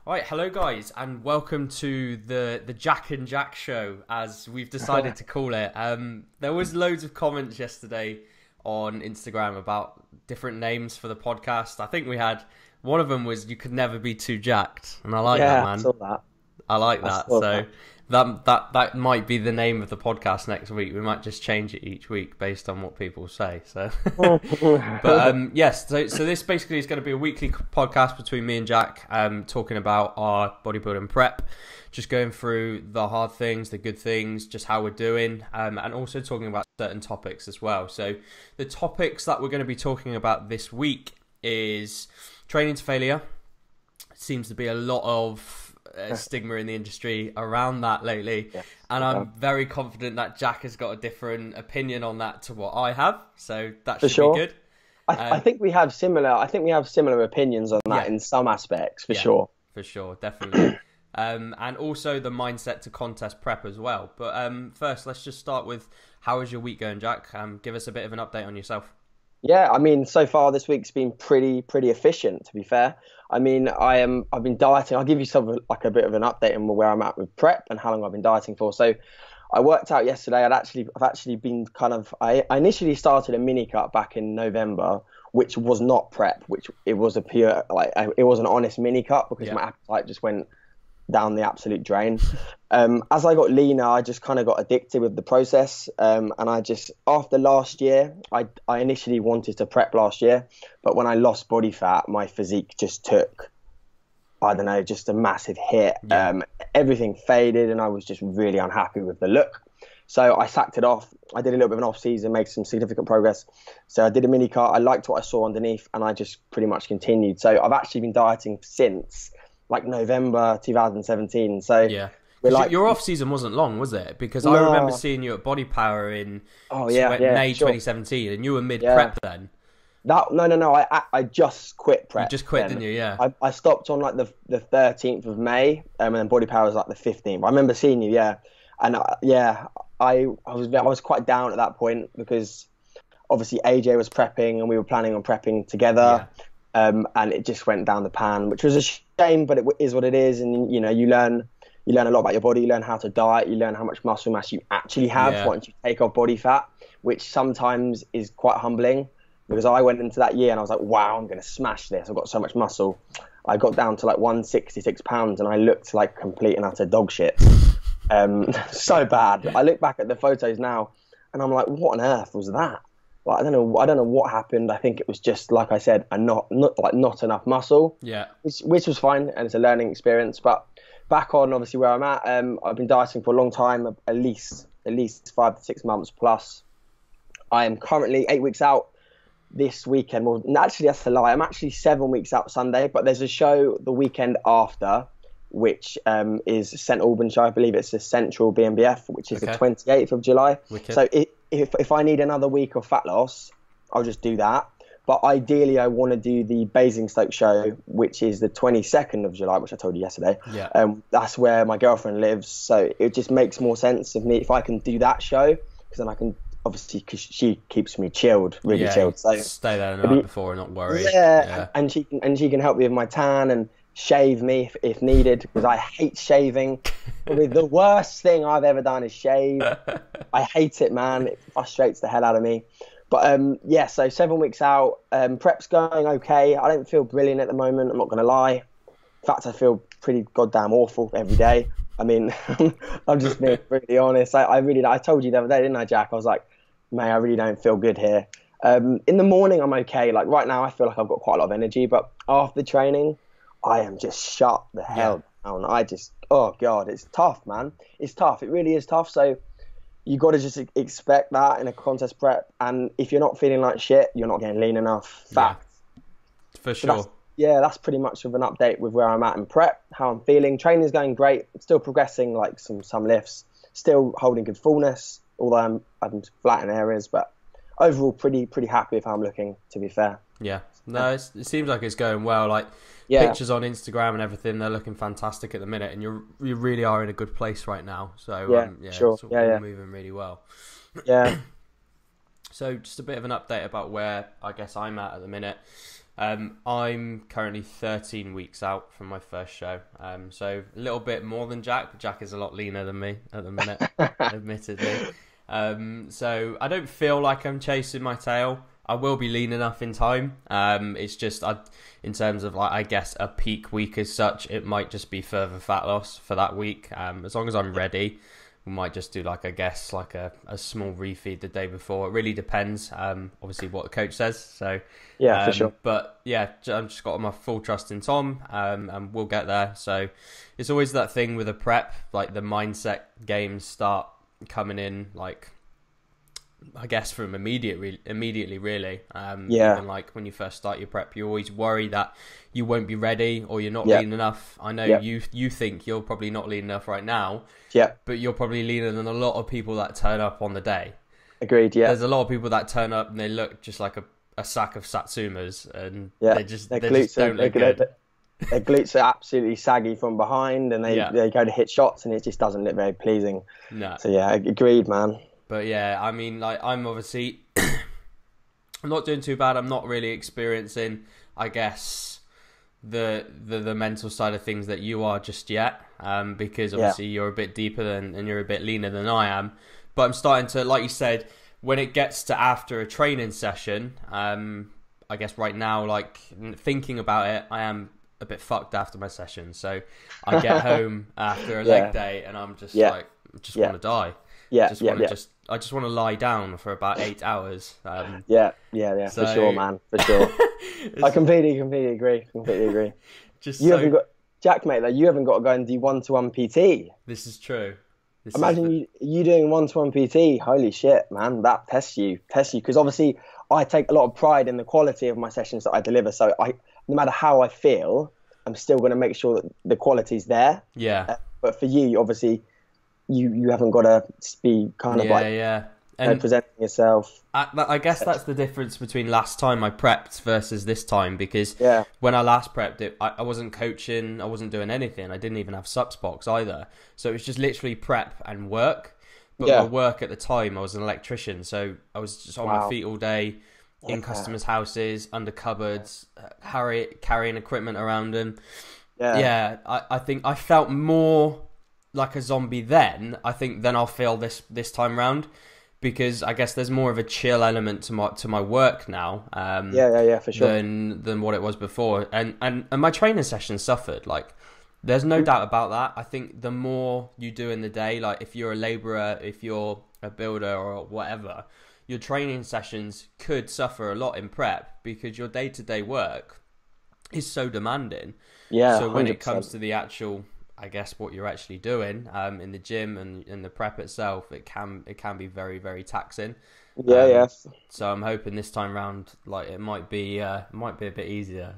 Right, hello guys, and welcome to the Jack and Jack show, as we've decided to call it. There was loads of comments yesterday on Instagram about different names for the podcast. I think we had one of them was "You could never be too jacked," and I like that, man. I saw that. I like that. So that might be the name of the podcast next week. We might just change it each week based on what people say. So, but yes. So this basically is going to be a weekly podcast between me and Jack, talking about our bodybuilding prep, just going through the hard things, the good things, just how we're doing, and also talking about certain topics as well. So the topics that we're going to be talking about this week is training to failure. Seems to be a lot of stigma in the industry around that lately, and I'm very confident that Jack has got a different opinion on that to what I have, so that should be good. I think we have similar. I think we have similar opinions on that in some aspects, for sure, definitely. And also the mindset to contest prep as well. But first, let's just start with how is your week going, Jack? Give us a bit of an update on yourself. Yeah, I mean, so far this week's been pretty efficient, to be fair. I mean, I've been dieting. I'll give you a bit of an update on where I'm at with prep and how long I've been dieting for. So I worked out yesterday. I've actually been I initially started a mini cut back in November, which was not prep, it was a pure, it was an honest mini cut because my appetite just went down the absolute drain. As I got leaner, I just kind of got addicted with the process. And after last year, I initially wanted to prep last year, but when I lost body fat, my physique just took, I don't know, just a massive hit. Everything faded and I was just really unhappy with the look. So I sacked it off. I did a little bit of an off season, made some significant progress. So I did a mini cut. I liked what I saw underneath and I just pretty much continued. So I've actually been dieting since November 2017. So your off season wasn't long, was it? Because I remember seeing you at Body Power in May 2017, and you were mid prep then. No. I just quit prep. You just quit, then. Didn't you? Yeah. I stopped on the 13th of May, and then Body Power was the 15th. I remember seeing you, and I was quite down at that point because obviously AJ was prepping, and we were planning on prepping together. Yeah. And it just went down the pan, which was a shame, but it is what it is. And, you learn a lot about your body, you learn how to diet, you learn how much muscle mass you actually have once you take off body fat, which sometimes is quite humbling because I went into that year and I was like, wow, I'm going to smash this. I've got so much muscle. I got down to 166 pounds and I looked like complete and utter dog shit. So bad. I look back at the photos now and I'm like, what on earth was that? I don't know what happened. I think it was just, like I said, not enough muscle. Yeah. Which was fine, and it's a learning experience. But back on obviously where I'm at, I've been dieting for a long time, at least 5 to 6 months plus. I am currently 8 weeks out this weekend. Well, actually that's a lie. I'm actually 7 weeks out Sunday, but there's a show the weekend after, which is St Albans show. I believe it's the Central BMBF, which is the 28th of July. Wicked. So if I need another week of fat loss, I'll just do that. But ideally, I want to do the Basingstoke show, which is the 22nd of July, which I told you yesterday. Yeah. That's where my girlfriend lives. So it just makes more sense of me if I can do that show, because then I can, obviously, because she keeps me chilled, really chilled. So stay there the night before and not worry. Yeah. And she can help me with my tan and shave me if needed, because I hate shaving. Probably the worst thing I've ever done is shave. I hate it, man. It frustrates the hell out of me. But so 7 weeks out, prep's going okay. I don't feel brilliant at the moment, I'm not going to lie. In fact, I feel pretty goddamn awful every day. I mean, I'm just being really honest. I told you the other day, didn't I, Jack? I was like, mate, I really don't feel good here. In the morning, I'm okay. Right now, I feel like I've got quite a lot of energy, but after training, I am just shut the hell down. Oh God, it's tough, man. It's tough. It really is tough. So you got to just expect that in a contest prep. And if you're not feeling like shit, you're not getting lean enough. Fact. Yeah, for sure. That's pretty much of an update with where I'm at in prep, how I'm feeling. Training's going great. Still progressing, some lifts. Still holding good fullness, although I'm flat in areas. But overall, pretty happy with how I'm looking, to be fair. Yeah. No, it seems like it's going well. Pictures on Instagram and everything, they're looking fantastic at the minute, and you really are in a good place right now. So it's all moving really well. Yeah. So just a bit of an update about where I guess I'm at the minute. I'm currently 13 weeks out from my first show. So a little bit more than Jack. Jack is a lot leaner than me at the minute, admittedly. So I don't feel like I'm chasing my tail. I will be lean enough in time. It's just, in terms of, like, I guess a peak week as such, it might just be further fat loss for that week. As long as I'm ready, we might just do, like, I guess, like a small refeed the day before. It really depends, obviously, what the coach says. So yeah, for sure. But yeah, I've just got my full trust in Tom, and we'll get there. So it's always that thing with a prep, like the mindset games start coming in, like, I guess from immediately, really. Even like when you first start your prep, you always worry that you won't be ready or you're not lean enough. I know you think you're probably not lean enough right now, but you're probably leaner than a lot of people that turn up on the day. Agreed. Yeah, there's a lot of people that turn up and they look just like a sack of Satsumas, and they just don't look good. Their glutes are absolutely saggy from behind, and they go to hit shots, and it just doesn't look very pleasing. No. So yeah, agreed, man. But yeah, I mean, like, I'm obviously I'm not doing too bad. I'm not really experiencing, I guess, the mental side of things that you are just yet, because obviously you're a bit deeper and you're a bit leaner than I am. But I'm starting to, like you said, when it gets to after a training session, I guess right now, like, thinking about it, I am a bit fucked after my session. So I get home after a leg day and I'm just like, want to die. I just want to lie down for about 8 hours. For sure, man, for sure. I completely agree. Jack, mate, like, you haven't got to go and do one-to-one PT. This is true. Imagine you doing one-to-one PT. Holy shit, man, that tests you. Because obviously I take a lot of pride in the quality of my sessions that I deliver. So no matter how I feel, I'm still going to make sure that the quality's there. Yeah. But for you, obviously, you haven't got to be kind of and presenting yourself. I guess that's the difference between last time I prepped versus this time, because when I last prepped, I wasn't coaching, I wasn't doing anything. I didn't even have subs box either. So it was just literally prep and work. But my work at the time, I was an electrician, so I was just on my feet all day, in customers' houses, under cupboards, carrying equipment around them. I think I felt more like a zombie then, I think, than I'll feel this time round, because I guess there's more of a chill element to my work now. For sure. Than what it was before, and my training sessions suffered. Like, there's no doubt about that. I think the more you do in the day, like if you're a labourer, if you're a builder or whatever, your training sessions could suffer a lot in prep because your day-to-day work is so demanding. Yeah. So when 100%. It comes to the actual, I guess, what you're actually doing in the gym and in the prep itself, it can be very, very taxing. So I'm hoping this time round, like, it might be a bit easier.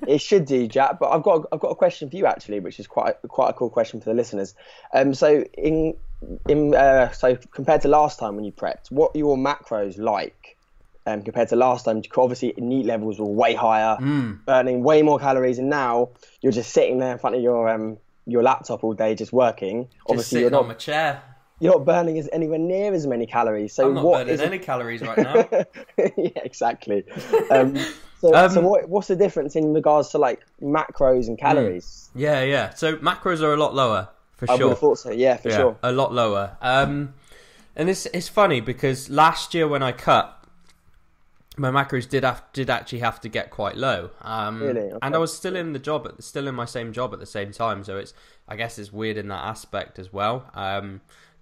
It should do, Jack. But I've got a question for you, actually, which is quite a cool question for the listeners. So so compared to last time when you prepped, what are your macros like? Compared to last time, obviously NEAT levels were way higher, burning way more calories, and now you're just sitting there in front of your laptop all day, just working. Just obviously, sitting on my chair. You're not burning anywhere near as many calories. So I'm not burning any calories right now. Yeah, exactly. So what's the difference in regards to, like, macros and calories? Yeah. So macros are a lot lower, for sure. I would have thought so. Yeah, for sure. A lot lower. And it's funny because last year when I cut, my macros did actually have to get quite low. Really? Okay. And I was still in my same job at the same time. So I guess it's weird in that aspect as well.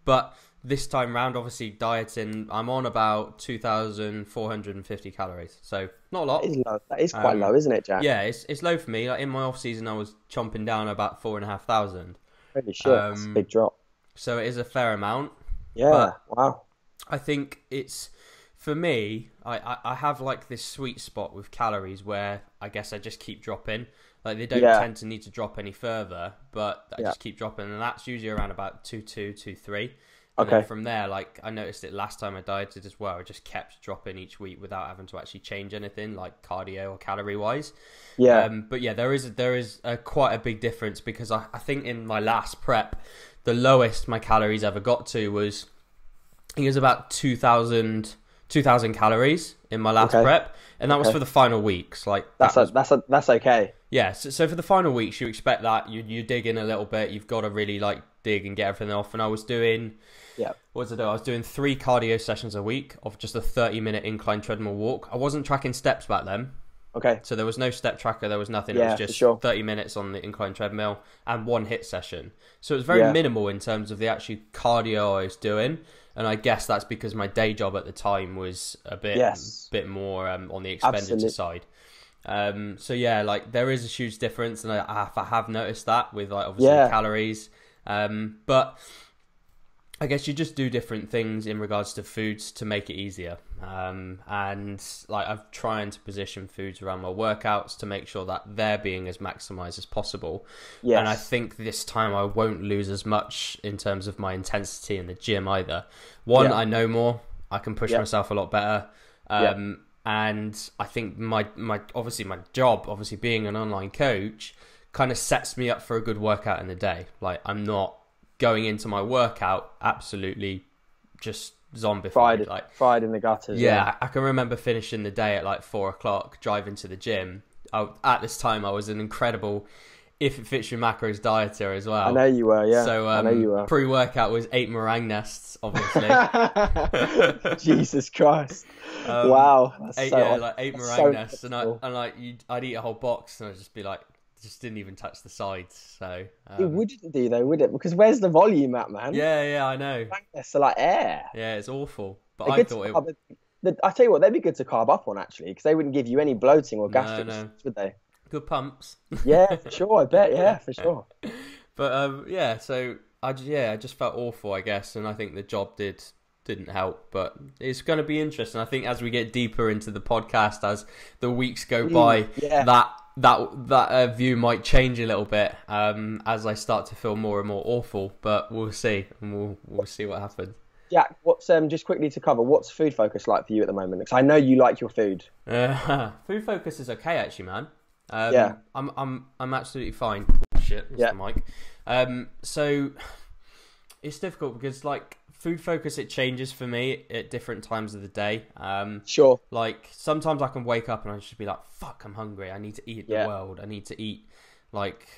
But this time round, obviously dieting, I'm on about 2,450 calories. So not a lot. That is quite low, isn't it, Jack? Yeah, it's low for me. Like, in my off season, I was chomping down about 4,500. Holy shit, that's a big drop. So it is a fair amount. Yeah, but wow. I think it's, for me, I have like this sweet spot with calories where I guess I just keep dropping. Like, they don't tend to need to drop any further, but I just keep dropping, and that's usually around about 2.2, 2.3. And then from there, like, I noticed it last time I dieted as well. I just kept dropping each week without having to actually change anything, like cardio or calorie wise. Yeah. But yeah, there is quite a big difference, because I think in my last prep, the lowest my calories ever got to was, I think it was about 2,000 2,000 calories in my last prep, and that was for the final weeks. Like that's okay. Yeah, so for the final weeks, you expect that you dig in a little bit. You've got to really like dig and get everything off. And I was doing, what was I doing? I was doing 3 cardio sessions a week of just a 30-minute incline treadmill walk. I wasn't tracking steps back then. Okay. So there was no step tracker. There was nothing. Yeah, it was just 30 minutes on the incline treadmill and 1 HIIT session. So it was very minimal in terms of the actual cardio I was doing. And I guess that's because my day job at the time was a bit more on the expenditure side. So yeah, like there is a huge difference, and I have noticed that with like obviously calories. But I guess you just do different things in regards to foods to make it easier. And like I'm trying to position foods around my workouts to make sure that they're being as maximized as possible. Yes. And I think this time I won't lose as much in terms of my intensity in the gym either. I know more. I can push myself a lot better. And I think my job, obviously being an online coach, kind of sets me up for a good workout in the day. Like I'm not going into my workout absolutely just zombified, fried in the gutters. Yeah, I can remember finishing the day at like 4 o'clock, driving to the gym. At this time, I was an incredible If It Fits Your Macros dieter as well. I know you were, yeah. So I know you were. Pre-workout was 8 meringue nests, obviously. Jesus Christ! Wow, that's 8 meringue nests, and I'd eat a whole box, and I'd just be like, just didn't even touch the sides. So it wouldn't do though, would it? Because where's the volume at, man? Yeah, I know. So like air. Yeah, it's awful. But I thought I tell you what, they'd be good to carb up on actually, because they wouldn't give you any bloating or gastric, would they? Good pumps. Yeah, for sure. I bet. Yeah, for sure. But so I just felt awful, I guess, and I think the job didn't help. But it's going to be interesting. I think as we get deeper into the podcast, as the weeks go by, that view might change a little bit as I start to feel more and more awful. But we'll see, and we'll see what happens. Jack, what's just quickly to cover? What's Food Focus like for you at the moment? Because I know you like your food. Food Focus is okay, actually, man. I'm absolutely fine. Shit, it's the mic. So it's difficult because like Food Focus, it changes for me at different times of the day. Sure. Like sometimes I can wake up and I just be like, "Fuck, I'm hungry. I need to eat the world. I need to eat like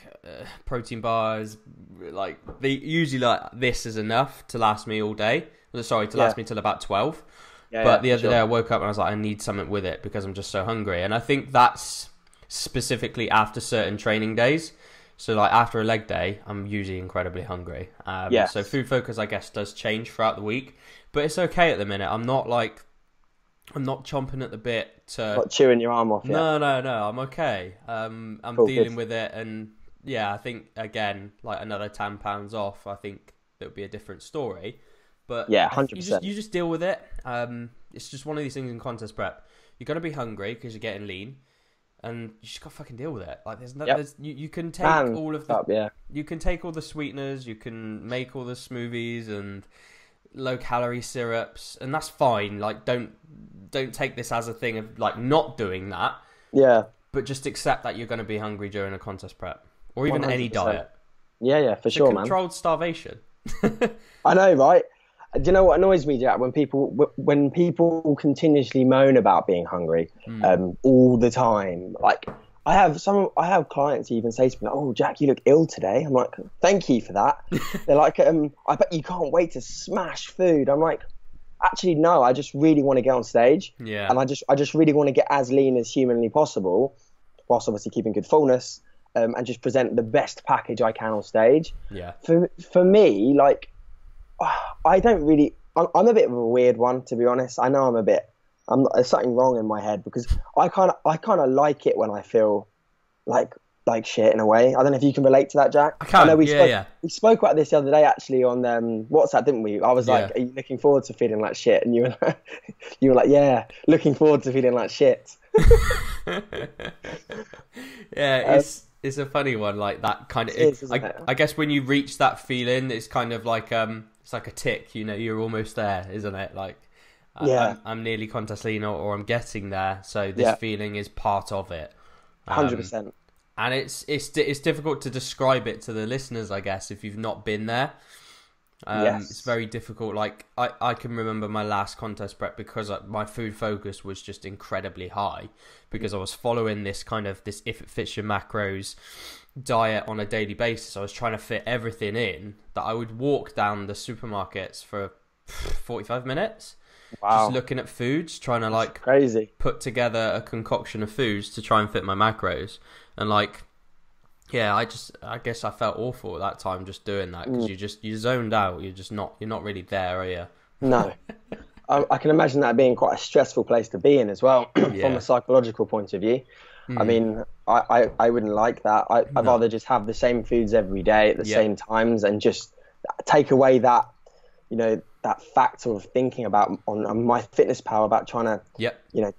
protein bars. Like usually like this is enough to last me all day. Sorry, to last me till about 12. But the other day I woke up and I was like, I need something with it because I'm just so hungry. And I think that's specifically after certain training days. So like after a leg day, I'm usually incredibly hungry. So Food Focus, I guess, does change throughout the week, but it's okay at the minute. I'm not chomping at the bit to... Not chewing your arm off yet. No, I'm okay. I'm dealing with it, and I think again, like another £10 off, I think it would be a different story. But 100%. You just deal with it. It's just one of these things in contest prep. You're gonna be hungry because you're getting lean. And you just got to fucking deal with it. Like you can take all of the you can take all the sweeteners, you can make all the smoothies and low calorie syrups, and that's fine. Like don't take this as a thing of like not doing that. Yeah. But just accept that you're going to be hungry during a contest prep or even 100%. Any diet. Yeah, for sure, man. Controlled starvation. I know, right? Do you know what annoys me, Jack? When people continuously moan about being hungry all the time. Like I have clients even say to me, "Oh, Jack, you look ill today." I'm like, "Thank you for that." They're like, "I bet you can't wait to smash food." I'm like, "Actually, no. I just really want to get on stage, and I just really want to get as lean as humanly possible, whilst obviously keeping good fullness, and just present the best package I can on stage." Yeah. For me, like. I don't really. I'm a bit of a weird one, to be honest. I know there's something wrong in my head because I kind of like it when I feel like shit in a way. I don't know if you can relate to that, Jack. I can. We spoke about this the other day actually on WhatsApp, didn't we? I was like, "Are you looking forward to feeling like shit?" And you were like, "Yeah, looking forward to feeling like shit." It's a funny one, like that kind of. I guess when you reach that feeling, it's kind of like it's like a tick. You know, you're almost there, isn't it? Like, I'm nearly contest lean, or I'm getting there. So this feeling is part of it. 100%. And it's difficult to describe it to the listeners, I guess, if you've not been there. It's very difficult. Like I can remember my last contest prep because my food focus was just incredibly high because I was following this if it fits your macros diet on a daily basis. I was trying to fit everything in that I would walk down the supermarkets for 45 minutes. Wow. Just looking at foods, trying to That's crazy. put together a concoction of foods to try and fit my macros. And yeah, I guess I felt awful at that time just doing that because you're zoned out. You're not really there, are you? No. I can imagine that being quite a stressful place to be in as well, from a psychological point of view. I mean, I wouldn't like that. I'd rather just have the same foods every day at the same times and just take away that, that factor of thinking about on my fitness pal about trying to,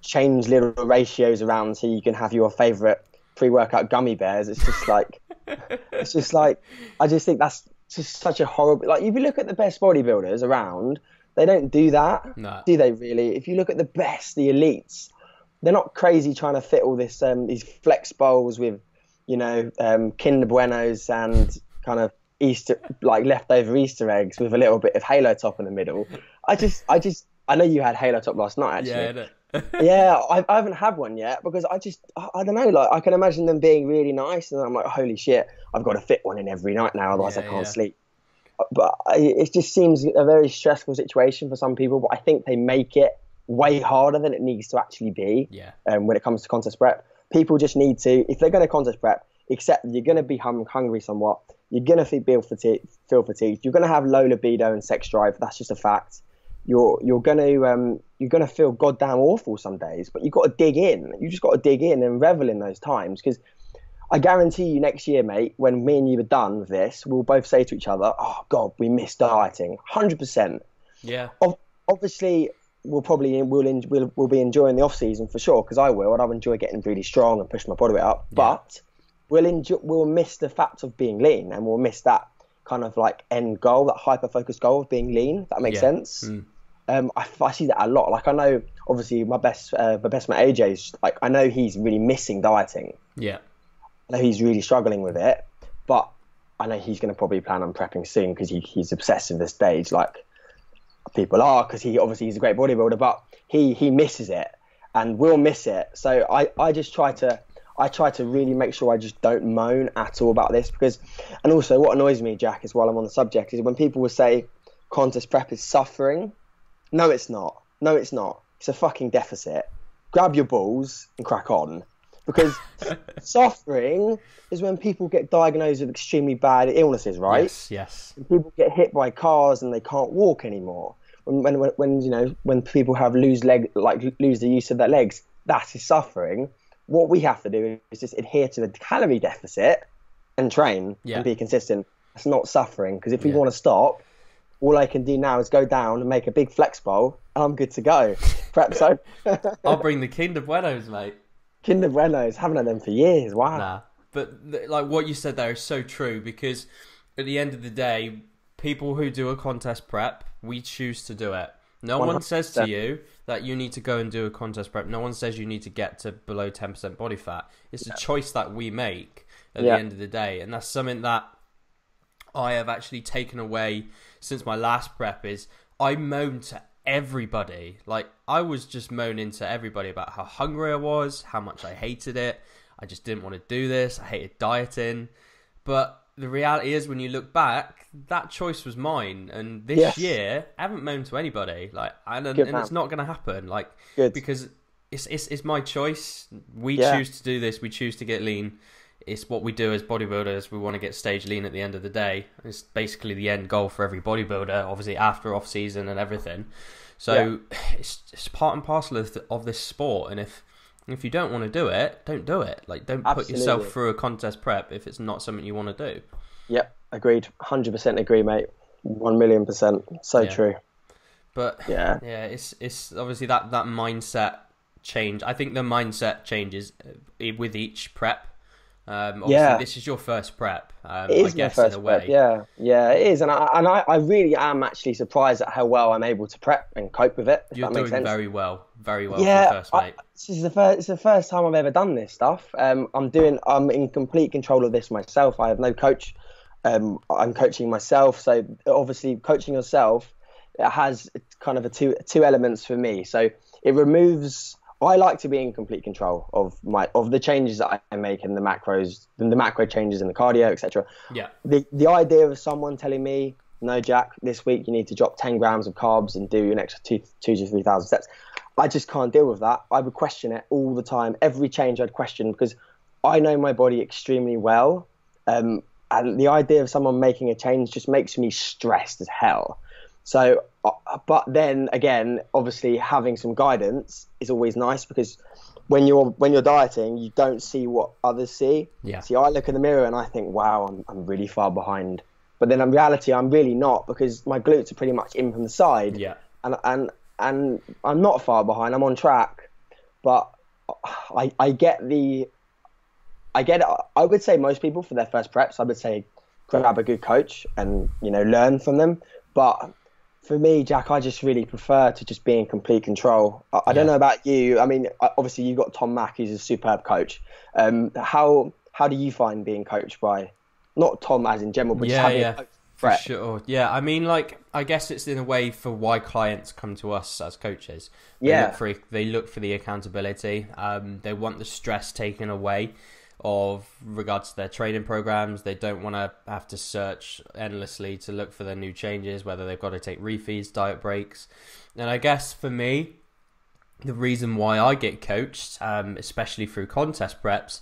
change little ratios around so you can have your favorite pre-workout gummy bears. It's just like, I just think that's just such a horrible, like if you look at the best bodybuilders around, they don't do that. No. Do they really? If you look at the best, the elites, they're not crazy trying to fit all this, these flex bowls with, Kinder Buenos and kind of leftover Easter eggs with a little bit of Halo Top in the middle. I know you had Halo Top last night, actually. Yeah, I know. Yeah, I haven't had one yet because I don't know, like I can imagine them being really nice and I'm like, holy shit, I've got to fit one in every night now, otherwise I can't sleep. But it just seems a very stressful situation for some people, but I think they make it way harder than it needs to actually be. When it comes to contest prep, people just need to, if they're going to contest prep, accept that you're going to be hungry somewhat, you're going to feel fatigued, you're going to have low libido and sex drive, that's just a fact. You're gonna feel goddamn awful some days, but you've got to dig in. You just got to dig in and revel in those times, because I guarantee you next year, mate, when me and you are done with this, we'll both say to each other, "Oh God, we miss dieting." 100%. Yeah. Obviously, we'll be enjoying the off season for sure, because I will, and I'll enjoy getting really strong and push my body weight up. Yeah. But we'll miss the fact of being lean, and we'll miss that kind of like end goal, that hyper focused goal of being lean. If that makes sense. I see that a lot. Like I know, obviously, my best mate AJ's like, I know he's really missing dieting. Yeah. I know he's really struggling with it, but I know he's going to probably plan on prepping soon because he's obsessed with this stage, like people are, because he's a great bodybuilder, but he misses it and will miss it. So I try to really make sure I just don't moan at all about this, because, and also what annoys me, Jack, is while I'm on the subject, is when people will say contest prep is suffering. No, it's not. No, it's not. It's a fucking deficit. Grab your balls and crack on. Because suffering is when people get diagnosed with extremely bad illnesses, right? Yes. And people get hit by cars and they can't walk anymore. When people have lose the use of their legs, that is suffering. What we have to do is just adhere to the calorie deficit and train and be consistent. That's not suffering, because if we want to stop, all I can do now is go down and make a big flex bowl, and I'm good to go. Prep so. I'll bring the Kinder Buenos, mate. Kinder Buenos, haven't had them for years. Wow. Nah, but like what you said there is so true, because at the end of the day, people who do a contest prep, we choose to do it. No 100%. One says to you that you need to go and do a contest prep. No one says you need to get to below 10% body fat. It's a choice that we make at the end of the day, and that's something that I have actually taken away since my last prep. Is I moaned to everybody. Like, I was just moaning to everybody about how hungry I was, how much I hated it. I just didn't want to do this. I hated dieting. But the reality is, when you look back, that choice was mine. And this year, I haven't moaned to anybody. Like, and it's not going to happen. Like, because it's my choice. We choose to do this. We choose to get lean. It's what we do as bodybuilders. We want to get stage lean at the end of the day. It's basically the end goal for every bodybuilder, obviously after off season and everything. So it's part and parcel of this sport. And if you don't want to do it, don't do it. Like, don't put yourself through a contest prep if it's not something you want to do. Yep, agreed. 100% agree, mate. 1,000,000%. So true. But it's obviously that mindset change. I think the mindset changes with each prep. Obviously, this is your first prep. It is my first prep. Yeah, it is, and I really am actually surprised at how well I'm able to prep and cope with it. You're doing very well for the first, mate. It's the first time I've ever done this stuff. I'm in complete control of this myself. I have no coach. I'm coaching myself. So obviously coaching yourself, it has kind of two elements for me. So it removes, I like to be in complete control of the changes that I make in the macros, the macro changes in the cardio, etc. Yeah. The idea of someone telling me, no, Jack, this week you need to drop 10 grams of carbs and do an extra 2 to 3,000 steps. I just can't deal with that. I would question it all the time. Every change I'd question, because I know my body extremely well. And the idea of someone making a change just makes me stressed as hell. So, but then again, obviously having some guidance is always nice, because when you're dieting, you don't see what others see. Yeah. See, I look in the mirror and I think, wow, I'm really far behind. But then in reality, I'm really not, because my glutes are pretty much in from the side. Yeah. And I'm not far behind. I'm on track. But I get it. I would say most people, for their first preps, I would say grab a good coach and, learn from them. But for me, Jack, I just really prefer to just be in complete control. I don't know about you. I mean, obviously you've got Tom Mack, who's a superb coach. How do you find being coached by, not Tom as in general, but just having a coach? For sure. Yeah, I mean, I guess it's in a way for why clients come to us as coaches. They look for the accountability. They want the stress taken away of regards to their training programs. They don't want to have to search endlessly to look for their new changes, whether they've got to take refeeds, diet breaks. And I guess for me, the reason why I get coached, especially through contest preps,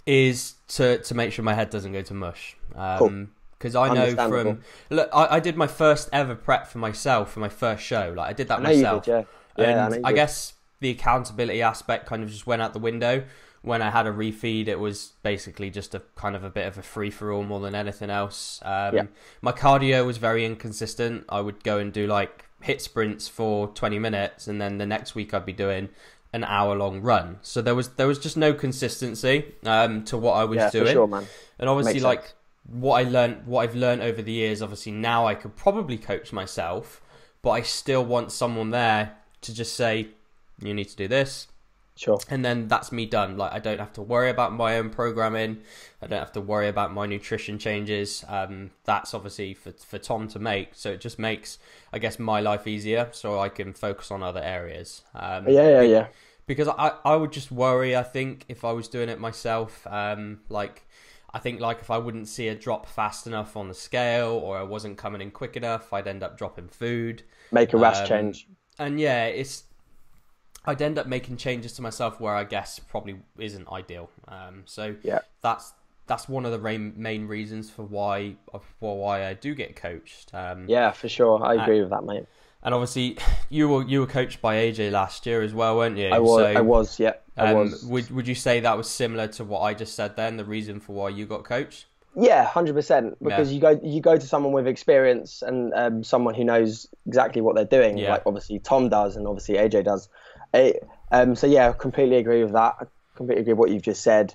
is to make sure my head doesn't go to mush. Cool. Because I know I did my first ever prep for myself for my first show. I did that myself. You did, yeah. And I guess the accountability aspect kind of just went out the window. When I had a refeed, it was basically just a kind of a bit of a free-for-all more than anything else. My cardio was very inconsistent. I would go and do HIIT sprints for 20 minutes, and then the next week I'd be doing an hour-long run. So there was just no consistency to what I was doing. For sure, man. And obviously, what I've learned over the years, obviously now I could probably coach myself, but I still want someone there to just say, you need to do this. Sure. And then that's me done. I don't have to worry about my own programming. I don't have to worry about my nutrition changes. That's obviously for Tom to make. So it just makes, I guess, my life easier, so I can focus on other areas. Yeah. Because I would just worry, I think, if I was doing it myself. I think if I wouldn't see a drop fast enough on the scale, or I wasn't coming in quick enough, I'd end up dropping food. Make a rash change. And I'd end up making changes to myself where I guess probably isn't ideal. That's one of the main reasons for why I do get coached. Yeah, for sure. I agree with that, mate. And obviously, you were coached by AJ last year as well, weren't you? I was. Yeah. I was. Would you say that was similar to what I just said then? The reason for why you got coached? Yeah, 100%. Because you go to someone with experience and someone who knows exactly what they're doing. Yeah. Obviously Tom does, and obviously AJ does. So yeah, I completely agree with that. I completely agree with what you've just said.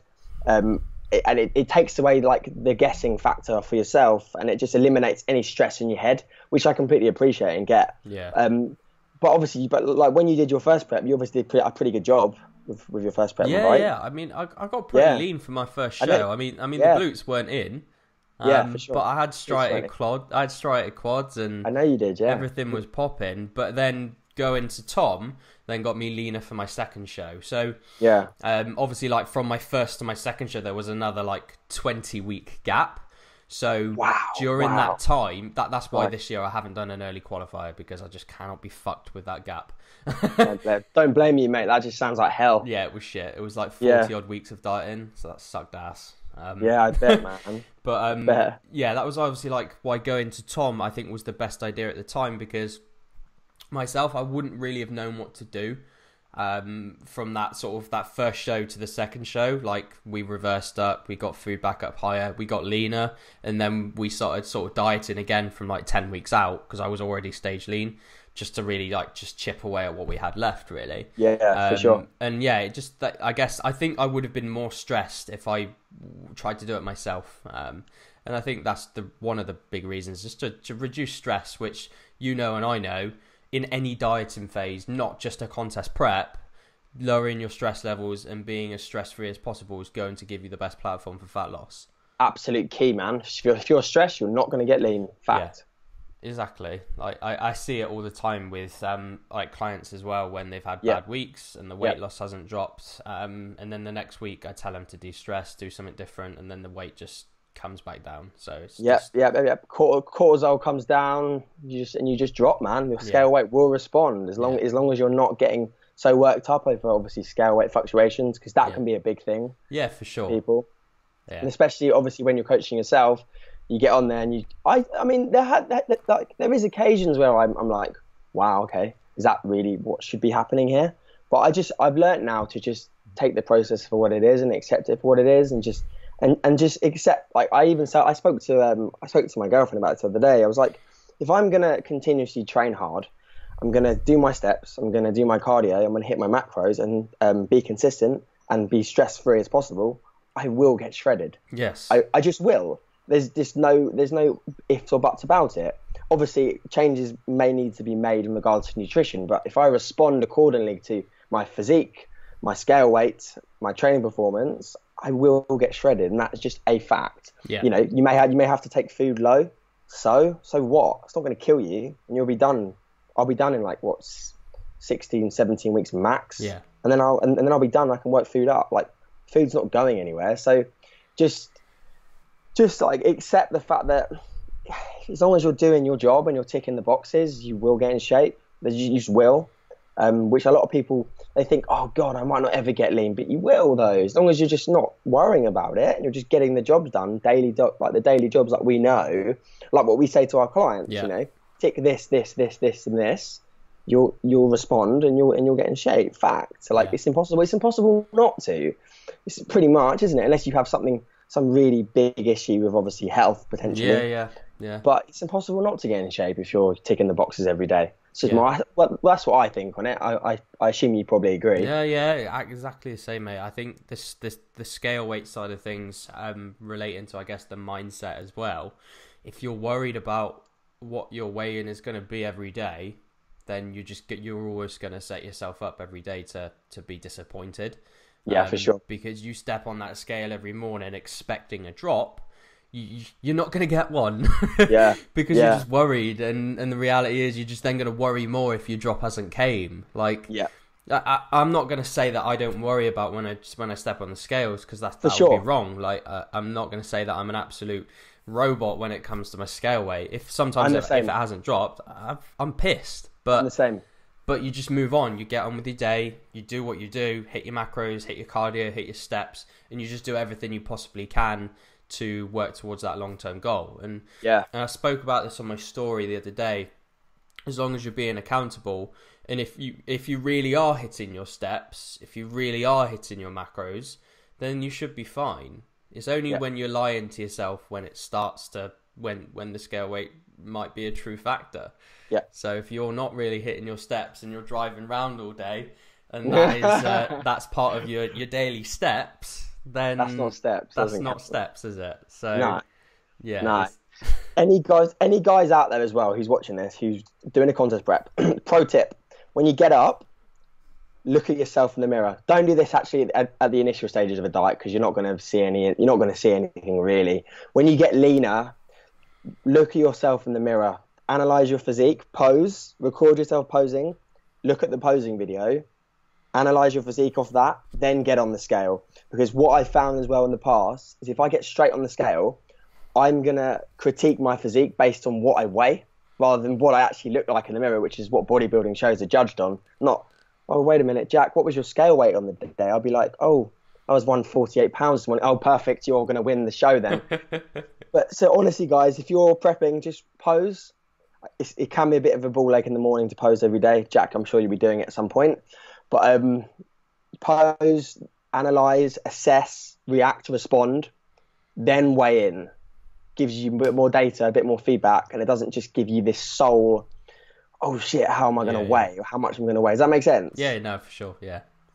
It takes away the guessing factor for yourself, and it just eliminates any stress in your head, which I completely appreciate and get. Yeah. But obviously, when you did your first prep, you obviously did a pretty good job with your first prep, right? Yeah. I mean, I got pretty lean for my first show. I mean, the glutes weren't in. For sure. But I had striated quads, and I know you did. Yeah. Everything was popping. But then going to Tom then got me leaner for my second show. So yeah. Obviously, from my first to my second show, there was another 20-week gap. So during that time, that's why this year I haven't done an early qualifier, because I just cannot be fucked with that gap. Don't blame you, mate. That just sounds like hell. Yeah, it was shit. It was 40 odd weeks of dieting, so that sucked ass. Yeah, I bet, man. But that was obviously why going to Tom I think was the best idea at the time, because myself, I wouldn't really have known what to do from that first show to the second show. We reversed up, we got food back up higher, we got leaner, and then we started sort of dieting again from 10 weeks out, because I was already stage lean, just to really just chip away at what we had left, really. Yeah, for sure. And yeah, it just I think I would have been more stressed if I tried to do it myself. And I think that's one of the big reasons, just to reduce stress, which and I know in any dieting phase, not just a contest prep, lowering your stress levels and being as stress-free as possible is going to give you the best platform for fat loss. absolute key, man. If you're stressed, you're not going to get lean. Fact. Yeah, exactly. Like I see it all the time with like clients as well when they've had bad weeks and the weight loss hasn't dropped. And then the next week I tell them to de-stress, do something different, and then the weight just comes back down. So it's cortisol comes down, you just drop, man. Your scale weight will respond as long as you're not getting so worked up over obviously scale weight fluctuations, because that can be a big thing. Yeah, for sure. People, and especially obviously when you're coaching yourself, you get on there and I mean there is occasions where I'm like, wow, okay, is that really what should be happening here? But I've learned now to just take the process for what it is and accept it for what it is, and just accept. Like I spoke to my girlfriend about it the other day. I was like, if I'm gonna continuously train hard, I'm gonna do my steps, I'm gonna do my cardio, I'm gonna hit my macros and be consistent and be stress free as possible, I will get shredded. Yes, I just will. There's no ifs or buts about it. Obviously, changes may need to be made in regards to nutrition, but if I respond accordingly to my physique, my scale weight, my training performance, I will get shredded, and that's just a fact. Yeah. You know, you may have to take food low. So what? It's not going to kill you, and you'll be done. I'll be done in like 16, 17 weeks max. Yeah. And then I'll be done. I can work food up. Like, food's not going anywhere. So just like accept the fact that as long as you're doing your job and you're ticking the boxes, you will get in shape. You just will. Which a lot of people, they think, oh God, I might not ever get lean, but you will though, as long as you're just not worrying about it and you're just getting the jobs done, like the daily jobs that we know, like what we say to our clients, you know, tick this, and this, you'll respond and you'll get in shape. Fact. So like it's impossible not to. It's pretty much, isn't it? Unless you have some really big issue with obviously health potentially. Yeah. But it's impossible not to get in shape if you're ticking the boxes every day. So that's what I think on it. I assume you probably agree. Yeah, exactly the same, mate. I think the scale weight side of things relating to, I guess, the mindset as well. If you're worried about what your weigh-in is going to be every day, then you're always going to set yourself up every day to be disappointed. Yeah, for sure. Because you step on that scale every morning expecting a drop, you're not going to get one. Because you're just worried, and the reality is you're just then going to worry more if your drop hasn't came. Like, I'm not going to say that I don't worry about when I step on the scales, because that would be wrong. Like, I'm not going to say that I'm an absolute robot when it comes to my scale weight. If it hasn't dropped, I'm pissed. But I'm the same. But you just move on. You get on with your day. You do what you do. Hit your macros, hit your cardio, hit your steps, and you just do everything you possibly can to work towards that long-term goal. And I spoke about this on my story the other day. As long as you're being accountable, and if you really are hitting your steps, if you really are hitting your macros, then you should be fine. It's only when you're lying to yourself when it starts to when the scale weight might be a true factor. So if you're not really hitting your steps and you're driving around all day, and that is that's part of your daily steps, then that's not steps. That's not steps, is it? So Any guys out there as well who's watching this, who's doing a contest prep, pro tip: when you get up, look at yourself in the mirror. Don't do this actually at the initial stages of a diet, because you're not going to see anything really. When you get leaner, look at yourself in the mirror. Analyze your physique, pose, record yourself posing, look at the posing video, analyze your physique off that, then get on the scale. Because what I found as well in the past is if I get straight on the scale, I'm going to critique my physique based on what I weigh rather than what I actually look like in the mirror, which is what bodybuilding shows are judged on. Not, oh, wait a minute, Jack, what was your scale weight on the day? I'll be like, oh, I was 148 pounds. Oh, perfect, you're going to win the show then. But so honestly, guys, if you're prepping, just pose. It can be a bit of a ball ache in the morning to pose every day. Jack, I'm sure you'll be doing it at some point. But pose, analyze, assess, react, respond, then weigh in. Gives you a bit more data, a bit more feedback, and it doesn't just give you this soul, oh shit, how am I going to weigh? Or how much I'm going to weigh? Does that make sense? Yeah, no, for sure,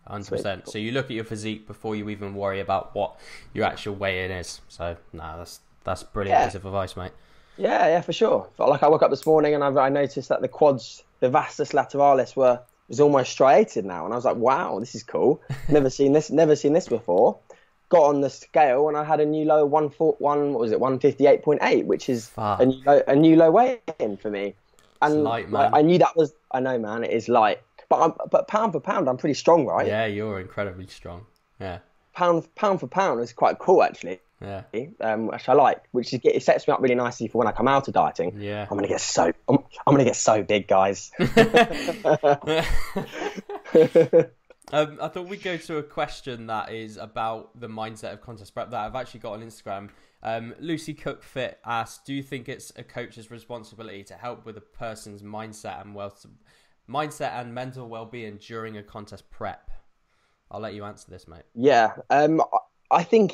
100%. So you look at your physique before you even worry about what your actual weigh-in is. So, that's brilliant piece of advice, mate. Yeah, for sure. Like I woke up this morning and I noticed that the quads, the vastus lateralis was almost striated now, and I was like, wow, this is cool. Never seen this before. got on the scale and I had a new low 158.8, which is Fuck. a new low weigh in for me. And light, man. I knew that was, I know, man, it is light. But pound for pound, I'm pretty strong, right? Yeah, you're incredibly strong. Yeah. Pound for pound is quite cool, actually. Yeah. Which I like, it sets me up really nicely for when I come out of dieting. Yeah. I'm gonna get so big, guys. I thought we'd go to a question that is about the mindset of contest prep that I've actually got on Instagram. Lucy Cook Fit asks, do you think it's a coach's responsibility to help with a person's mindset and mental well-being during a contest prep? I'll let you answer this, mate. Yeah. I think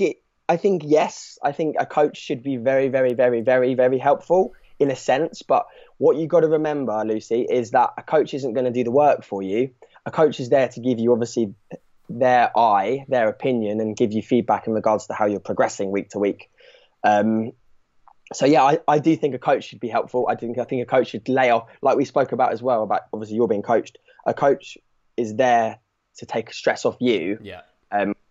yes. I think a coach should be very, very, very, very, very helpful in a sense. But what you got to remember, Lucy, is that a coach isn't going to do the work for you. A coach is there to give you, obviously, their opinion, and give you feedback in regards to how you're progressing week to week. So yeah, I do think a coach should be helpful. I think a coach should lay off, like we spoke about as well, about obviously you're being coached. A coach is there to take stress off you,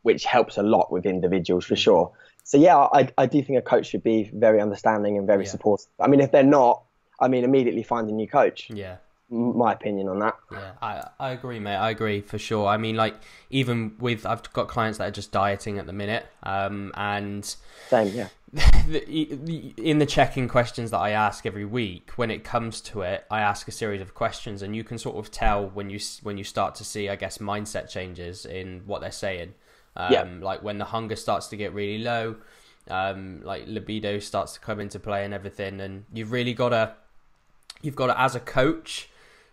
which helps a lot with individuals for sure. So yeah, I do think a coach should be very understanding and very supportive. I mean, if they're not, immediately find a new coach. Yeah. My opinion on that. Yeah, I agree, mate. I agree for sure. I mean, like, even with, I've got clients that are just dieting at the minute, and same, yeah. In the check-in questions that I ask every week, when it comes to it, I ask a series of questions, and you can sort of tell when you start to see, I guess, mindset changes in what they're saying. Like when the hunger starts to get really low, like libido starts to come into play and everything, and you've got to, as a coach,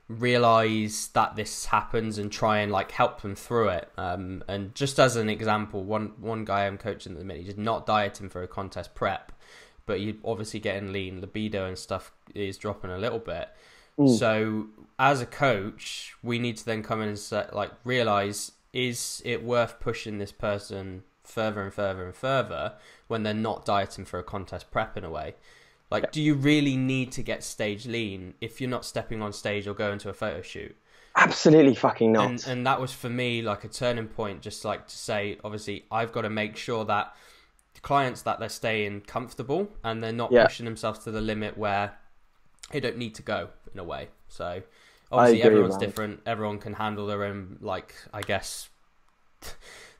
realize that this happens and try and like help them through it. And just as an example, one guy I'm coaching at the minute, he's not dieting for a contest prep, but he's obviously getting lean, libido and stuff is dropping a little bit. So as a coach, we need to then come in and realize, is it worth pushing this person further and further and further when they're not dieting for a contest prep in a way? Like, do you really need to get stage lean if you're not stepping on stage or going to a photo shoot? Absolutely fucking not. And that was for me like a turning point, just like to say, obviously, I've got to make sure that the clients, that they're staying comfortable and they're not pushing themselves to the limit where they don't need to go in a way. So obviously everyone's different. Everyone can handle their own, like, I guess,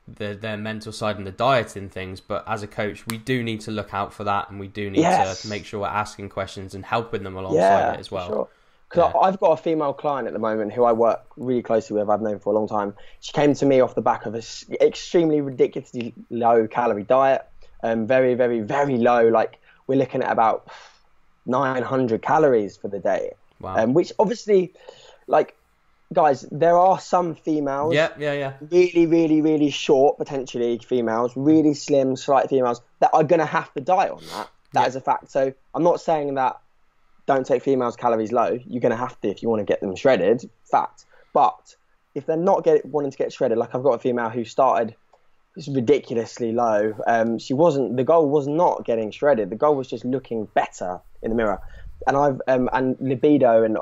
their mental side and the dieting things, but as a coach we do need to look out for that, and we do need to make sure we're asking questions and helping them alongside it as well. Sure. Because I've got a female client at the moment who I work really closely with, I've known for a long time. She came to me off the back of an extremely ridiculously low calorie diet, very, very, very low. Like, we're looking at about 900 calories for the day. Wow. Which obviously, like, guys, there are some females, really, really, really short, potentially females, really slim, slight females, that are going to have to diet on that. That is a fact. So I'm not saying that don't take females' calories low. You're going to have to if you want to get them shredded, fact. But if they're not wanting to get shredded, like I've got a female who started ridiculously low. The goal was not getting shredded. The goal was just looking better in the mirror. And and libido and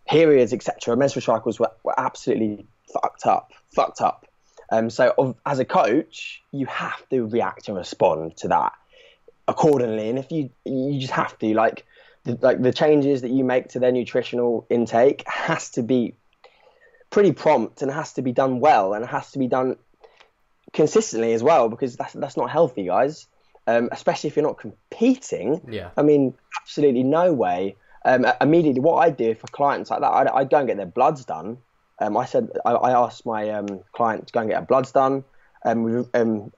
periods, etc., menstrual cycles were absolutely fucked up. So as a coach, you have to react and respond to that accordingly. And if you just have to, like the changes that you make to their nutritional intake has to be pretty prompt, and has to be done well, and it has to be done consistently as well, because that's not healthy, guys. Especially if you're not competing. I mean, absolutely no way. Immediately, what I do for clients like that, I go and get their bloods done. I asked my client to go and get her bloods done, and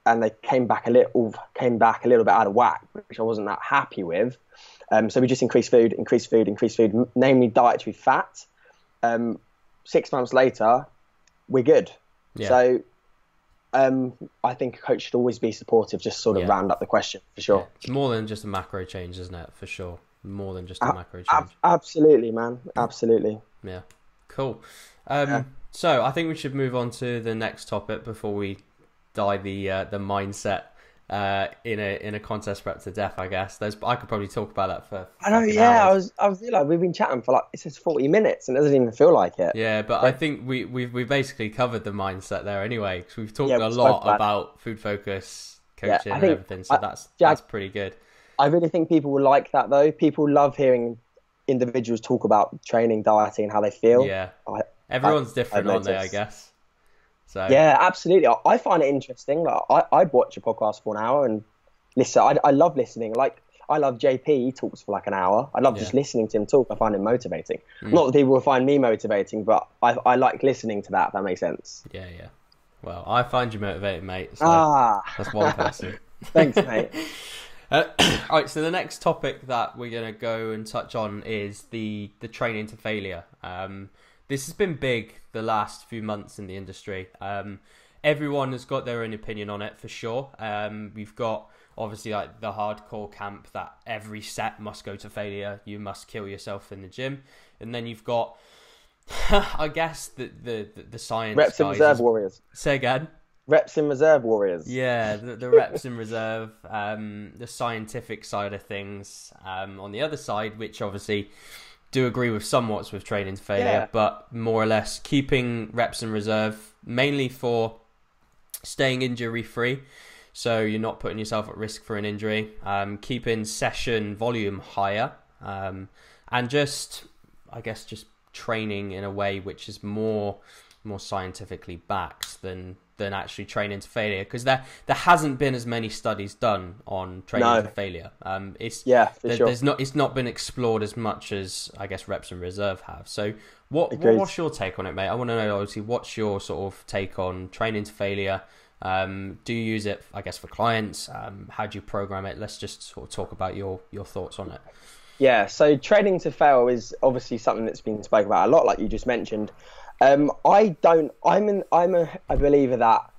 they came back a little bit out of whack, which I wasn't that happy with. So we just increased food, namely dietary fat. 6 months later, we're good. So I think a coach should always be supportive, just sort of round up the question, for sure. It's more than just a macro change, isn't it? For sure. More than just a macro change. Absolutely, man. Absolutely. Yeah. Cool. So I think we should move on to the next topic before we dye the mindset in a contest prep to death, I guess. I could probably talk about that for I know, fucking yeah. hours. I was like, we've been chatting for like it says 40 minutes, and it doesn't even feel like it. Yeah, but I think we basically covered the mindset there anyway, because we've talked a we lot spoke about food focus, coaching, and everything. So that's pretty good. I really think people will like that though. People love hearing individuals talk about training, dieting, and how they feel. Yeah, everyone's different, aren't they? I guess. So yeah, absolutely. I find it interesting. Like I'd watch a podcast for an hour and listen. I love listening. Like I love JP. He talks for like an hour. I love just listening to him talk. I find him motivating. Not that people will find me motivating, but I like listening to that. If that makes sense. Yeah. Well, I find you motivating, mate. So that's one person. Thanks, mate. All right, so the next topic that we're going to go and touch on is the training to failure. This has been big the last few months in the industry. Everyone has got their own opinion on it for sure. We've got obviously like the hardcore camp that every set must go to failure. You must kill yourself in the gym. And then you've got, I guess, the science reps and reserve warriors. Say again. Reps in reserve warriors. Yeah, the reps in reserve, the scientific side of things. On the other side, which obviously do agree with somewhat with training to failure, but more or less keeping reps in reserve mainly for staying injury free. So you're not putting yourself at risk for an injury, keeping session volume higher, and just training in a way which is more scientifically backed than actually training to failure, because there hasn't been as many studies done on training to failure. It's not been explored as much as I guess reps and reserve have. So what's your take on it, mate? I want to know obviously what's your sort of take on training to failure. Do you use it, I guess, for clients? How do you program it? Let's just sort of talk about your thoughts on it. Yeah, so training to fail is obviously something that's been spoken about a lot, like you just mentioned. I'm a believer that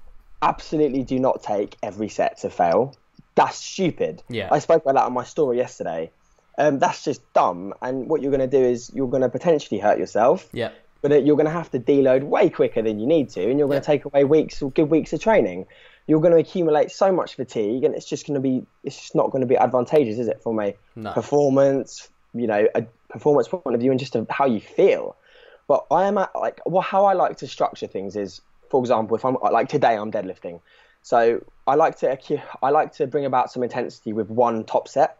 absolutely do not take every set to fail. That's stupid. Yeah. I spoke about that on my story yesterday. That's just dumb. And what you're going to do is you're going to potentially hurt yourself. Yeah. But you're going to have to deload way quicker than you need to, and you're going to take away good weeks of training. You're going to accumulate so much fatigue, and it's just not going to be advantageous, is it, from a performance, a performance point of view, and just how you feel. But how I like to structure things is, for example, if I'm like today, I'm deadlifting, so I like to bring about some intensity with one top set.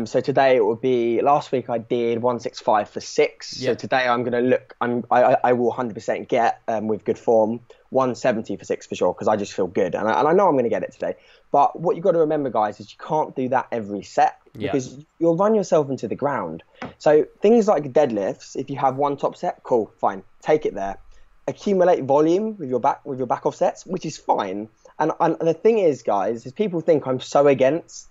So today it would be. Last week I did 165 for 6. Yeah. So today I'm going to look. I will 100% get with good form 170 for 6 for sure, because I just feel good, and I know I'm going to get it today. But what you've got to remember, guys, is you can't do that every set, because you'll run yourself into the ground. So things like deadlifts, if you have one top set, cool, fine, take it there. Accumulate volume with your back off sets, which is fine. And the thing is, guys, is people think I'm so against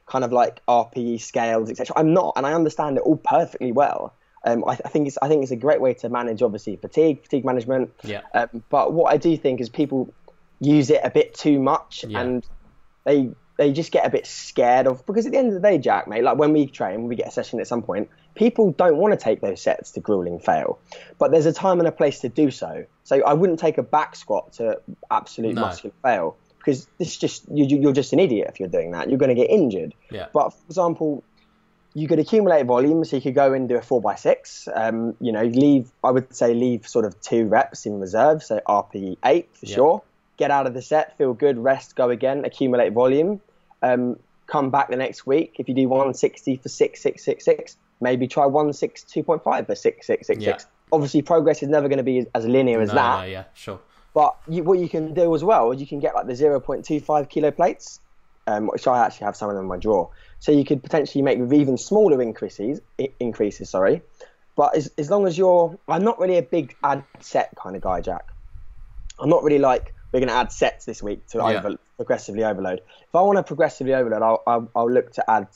kind of like RPE scales, etc. I'm not, and I understand it all perfectly well. I think it's a great way to manage obviously fatigue management. Yeah. But what I do think is people use it a bit too much, and they just get a bit scared of, because at the end of the day, Jack, mate, like when we train, when we get a session at some point, people don't want to take those sets to grueling fail, but there's a time and a place to do so. So I wouldn't take a back squat to absolute muscular fail, because this just you're just an idiot if you're doing that. You're going to get injured. Yeah. But for example, you could accumulate volume, so you could go and do a 4x6. Leave sort of 2 reps in reserve, so RPE 8 for sure. Get out of the set, feel good, rest, go again, accumulate volume. Come back the next week. If you do 160 for 6, 6, 6, 6, maybe try 162.5 for 6, 6, 6, 6. Obviously, progress is never going to be as linear as that. No, yeah, sure. But what you can do as well is you can get like the 0.25 kilo plates, which I actually have some of them in my drawer. So you could potentially make with even smaller increases. But as long as I'm not really a big add set kind of guy, Jack. I'm not really like, we're going to add sets this week to progressively overload. If I want to progressively overload, I'll look to add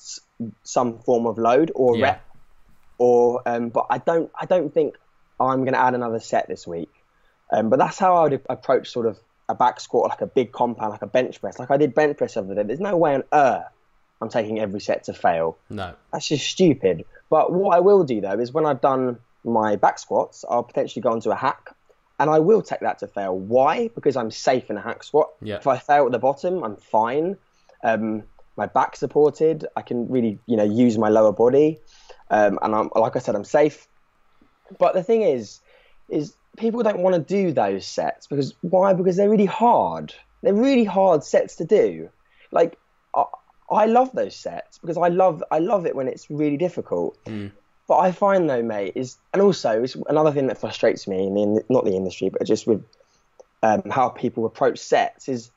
some form of load or rep, but I don't think I'm going to add another set this week. But that's how I would approach sort of a back squat, like a big compound, like a bench press. Like I did bench press over there. There's no way on earth I'm taking every set to fail. No. That's just stupid. But what I will do though is when I've done my back squats, I'll potentially go onto a hack and I will take that to fail. Why? Because I'm safe in a hack squat. Yeah. If I fail at the bottom, I'm fine. My back's supported. I can really, use my lower body. And like I said, I'm safe. But the thing is people don't want to do those sets because why? Because they're really hard. They're really hard sets to do. Like I love those sets because I love it when it's really difficult. But I find though, mate, and also it's another thing that frustrates me in not the industry, but just with how people approach sets is,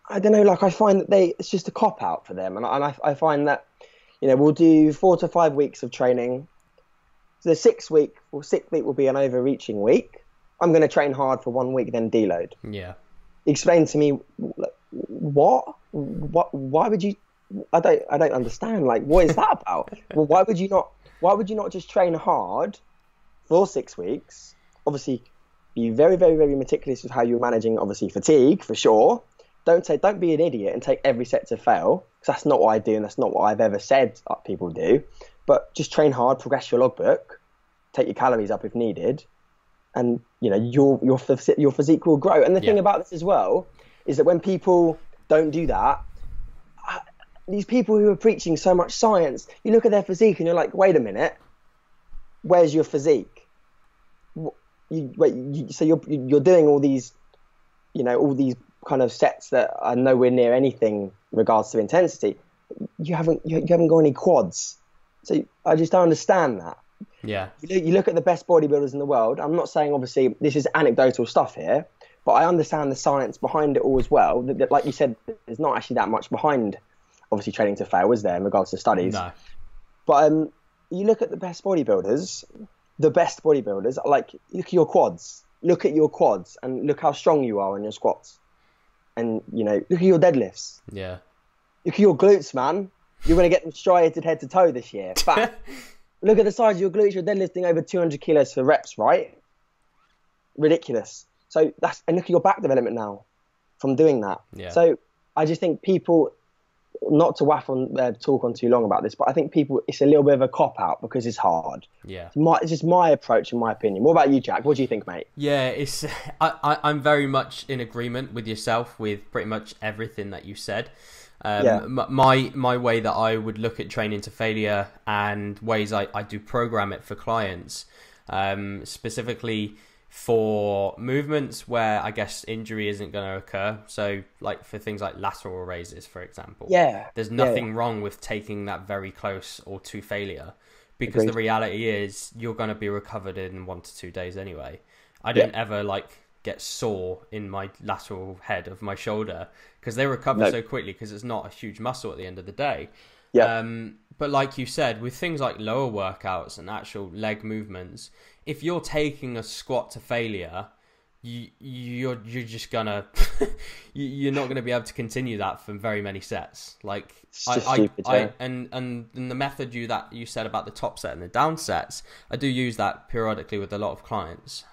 I don't know, like I find that it's just a cop out for them, and I find that we'll do 4 to 5 weeks of training. So the 6th week will be an overreaching week. I'm going to train hard for 1 week, then deload. Yeah. Explain to me what? Why would you? I don't understand. Like, what is that about? Well, why would you not just train hard for 6 weeks? Obviously, be very, very, very meticulous with how you're managing, obviously, fatigue, for sure. Don't be an idiot and take every set to fail, because that's not what I do, and that's not what I've ever said people do. But just train hard, progress your logbook, take your calories up if needed, and your physique will grow. And the thing about this as well is that when people don't do that, these people who are preaching so much science, you look at their physique and you're like, wait a minute, where's your physique? So you're doing all these, all these kind of sets that are nowhere near anything in regards to intensity. You haven't got any quads. So I just don't understand that. Yeah. You look at the best bodybuilders in the world. I'm not saying, obviously, this is anecdotal stuff here, but I understand the science behind it all as well. That, like you said, there's not actually that much behind, obviously, training to fail, is there, in regards to studies? No. But you look at the best bodybuilders, like, look at your quads. Look at your quads and look how strong you are in your squats. And, look at your deadlifts. Yeah. Look at your glutes, man. You're going to get them striated head to toe this year. But look at the size of your glutes. You're deadlifting over 200 kilos for reps, right? Ridiculous. So and look at your back development now from doing that. Yeah. So I just think people, not to talk on too long about this, but I think it's a little bit of a cop out because it's hard. Yeah. It's just my approach and my opinion. What about you, Jack? What do you think, mate? Yeah, I'm very much in agreement with yourself with pretty much everything that you said. My way that I would look at training to failure and ways I do program it for clients, specifically for movements where I guess injury isn't going to occur. So like for things like lateral raises, for example. Yeah. There's nothing wrong with taking that very close or to failure, because the reality is you're going to be recovered in 1 to 2 days anyway. I don't ever get sore in my lateral head of my shoulder because they recover so quickly because it's not a huge muscle at the end of the day. Yeah. But like you said, with things like lower workouts and actual leg movements, if you're taking a squat to failure, you're just gonna you're not gonna be able to continue that for very many sets. Like and the method you said about the top set and the down sets, I do use that periodically with a lot of clients.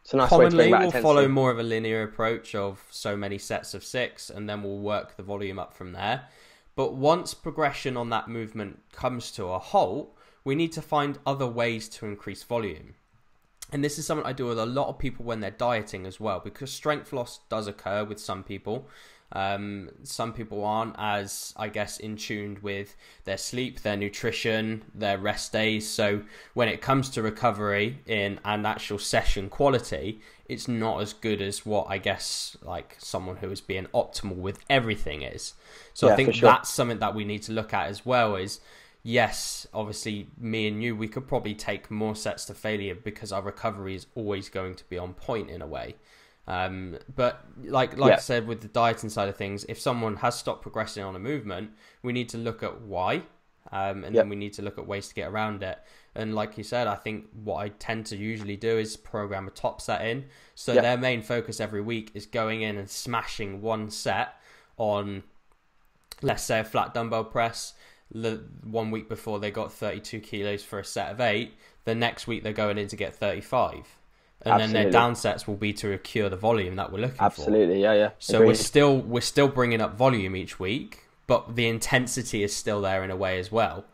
So nice commonly we'll follow more of a linear approach of so many sets of 6, and then we'll work the volume up from there. But once progression on that movement comes to a halt, we need to find other ways to increase volume. And this is something I do with a lot of people when they're dieting as well, because strength loss does occur with some people. Some people aren't as, I guess, in tune with their sleep, their nutrition, their rest days. So when it comes to recovery and actual session quality, it's not as good as what I guess like someone who is being optimal with everything is. So I think that's something that we need to look at as well is, yes, obviously me and you, we could probably take more sets to failure because our recovery is always going to be on point in a way. But like I said, with the dieting side of things, if someone has stopped progressing on a movement, we need to look at why, and then we need to look at ways to get around it. And like you said, I think what I tend to usually do is program a top set in. So their main focus every week is going in and smashing one set on, let's say, a flat dumbbell press. 1 week before they got 32 kilos for a set of 8, the next week they're going in to get 35. And then their down sets will be to cure the volume that we're looking for. Absolutely, yeah. So we're still bringing up volume each week, but the intensity is still there in a way as well.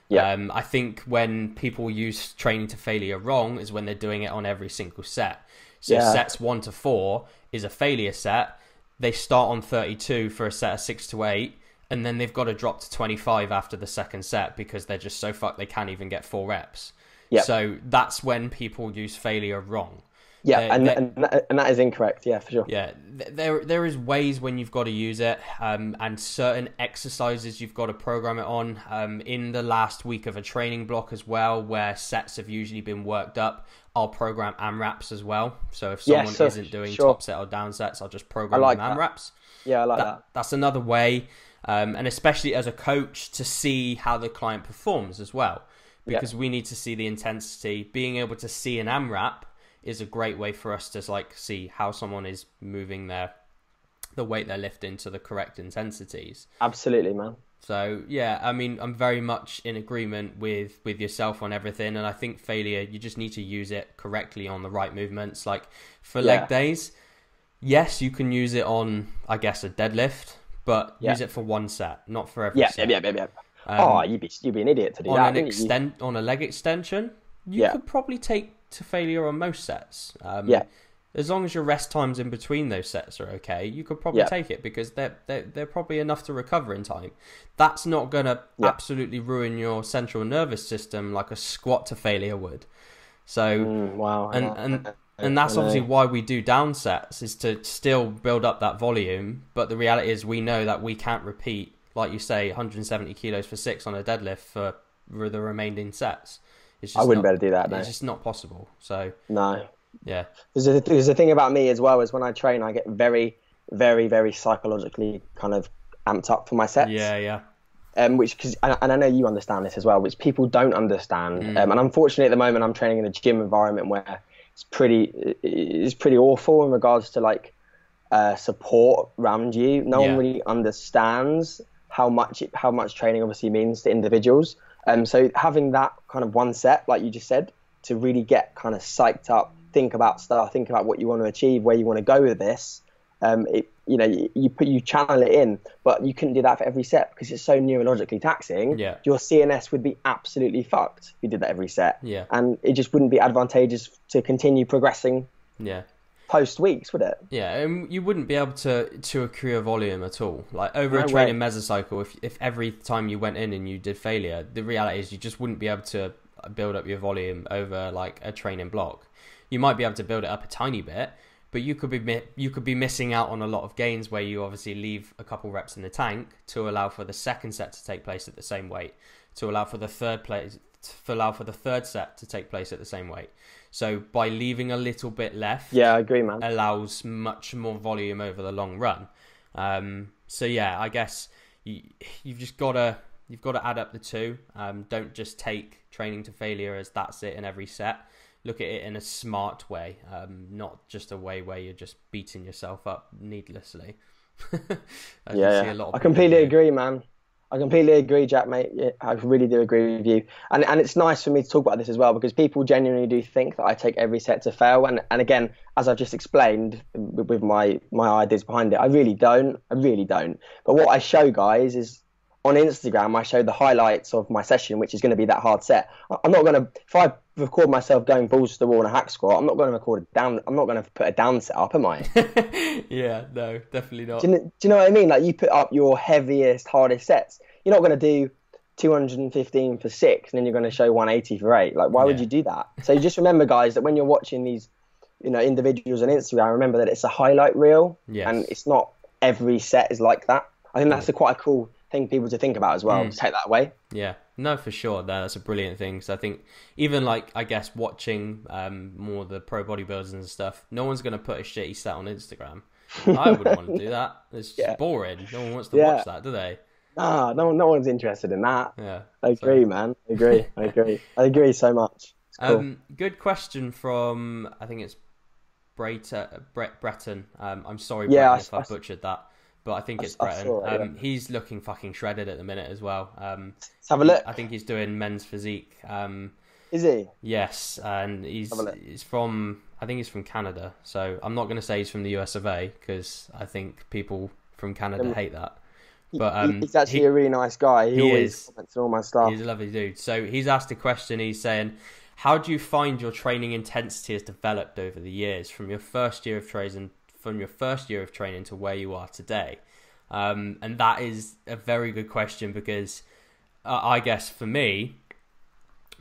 Yeah. I think when people use training to failure wrong is when they're doing it on every single set. So sets 1 to 4 is a failure set. They start on 32 for a set of 6 to 8, and then they've got to drop to 25 after the second set because they're just so fucked they can't even get 4 reps. Yeah. So that's when people use failure wrong. Yeah, and that is incorrect. Yeah, for sure. Yeah, there is ways when you've got to use it, and certain exercises you've got to program it on. In the last week of a training block as well, where sets have usually been worked up, I'll program AMRAPs as well. So if someone isn't doing top set or down sets, I'll just program AMRAPs. Yeah, I like that. That's another way, and especially as a coach, to see how the client performs as well, because we need to see the intensity. Being able to see an AMRAP is a great way for us to like see how someone is moving the weight they're lifting to the correct intensities. Absolutely, man. So yeah, I mean, I'm very much in agreement with yourself on everything, and I think failure, you just need to use it correctly on the right movements. Like for leg days, yes, you can use it on, I guess, a deadlift, but use it for one set, not for every set. Yeah. You'd be an idiot to do that. On a leg extension, you could probably take to failure on most sets. As long as your rest times in between those sets are okay, you could probably take it, because they're probably enough to recover in time. That's not going to absolutely ruin your central nervous system like a squat to failure would. So and that's obviously why we do down sets, is to still build up that volume. But the reality is we know that we can't repeat, like you say, 170 kilos for 6 on a deadlift for the remaining sets. I wouldn't be able to do that. No. It's just not possible. So no. Yeah. There's a thing about me as well, is when I train, I get very, very, very psychologically kind of amped up for my sets. Yeah. And I know you understand this as well, which people don't understand. And unfortunately, at the moment, I'm training in a gym environment where it's pretty awful in regards to like support around you. No one really understands how much training obviously means to individuals. So having that kind of one set, like you just said, to really get kind of psyched up, think about stuff, think about what you want to achieve, where you want to go with this. You channel it in, but you couldn't do that for every set because it's so neurologically taxing. Yeah. Your CNS would be absolutely fucked if you did that every set. Yeah. And it just wouldn't be advantageous to continue progressing. Yeah. Post weeks, would it? Yeah, and you wouldn't be able to accrue a volume at all. Like over a training mesocycle, if every time you went in and you did failure, the reality is you just wouldn't be able to build up your volume over like a training block. You might be able to build it up a tiny bit, but you could be missing out on a lot of gains where you obviously leave a couple reps in the tank to allow for the second set to take place at the same weight, to allow for the third set to take place at the same weight. So by leaving a little bit left, I agree, man, allows much more volume over the long run. So yeah, I guess you've got to add up the two. Don't just take training to failure as that's it in every set. Look at it in a smart way, not just a way where you're just beating yourself up needlessly. I completely agree, man. I completely agree, Jack, mate. Yeah, I really do agree with you. And it's nice for me to talk about this as well, because people genuinely do think that I take every set to fail. And again, as I've just explained with my ideas behind it, I really don't. But what I show guys is, on Instagram, I show the highlights of my session, which is going to be that hard set. I'm not going to, if I record myself going balls to the wall in a hack squat, I'm not going to record it down. I'm not going to put a down set up, am I? Yeah, no, definitely not. Do you know what I mean? Like, you put up your heaviest, hardest sets. You're not going to do 215 for 6, and then you're going to show 180 for 8. Like, why would you do that? So you just remember, guys, that when you're watching these, individuals on Instagram, remember that it's a highlight reel, and it's not every set is like that. I think that's quite a cool thing people to think about as well, to take that away. Yeah, no, for sure. That's a brilliant thing. So I think even like, I guess, watching more the pro bodybuilders and stuff, no one's going to put a shitty set on Instagram. I wouldn't want to do that. It's just boring. No one wants to watch that, do they? No one's interested in that. Yeah, I agree, man. I agree so much. Cool. Good question from, I think it's Brett Breton. I'm sorry, Brett, if I butchered that. But I think it's Breton. He's looking fucking shredded at the minute as well. Let's have a look. I think he's doing men's physique. Is he? Yes, and he's from Canada. So I'm not going to say he's from the US of A, because I think people from Canada hate that. But He's actually a really nice guy. He always comments on all my stuff. He's a lovely dude. So he's asked a question. He's saying, how do you find your training intensity has developed over the years from your first year of training to where you are today? And that is a very good question, because I guess for me,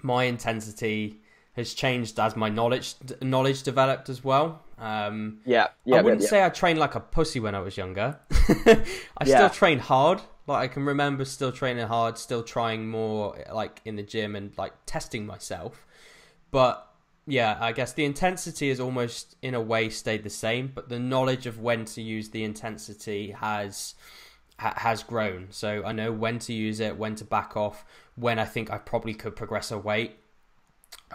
my intensity has changed as my knowledge developed as well. I wouldn't say I trained like a pussy when I was younger. I still trained hard. Like, I can remember still training hard, still trying more like in the gym and like testing myself. But yeah, I guess the intensity has almost in a way stayed the same, but the knowledge of when to use the intensity has grown. So I know when to use it, when to back off, when I think I probably could progress a weight.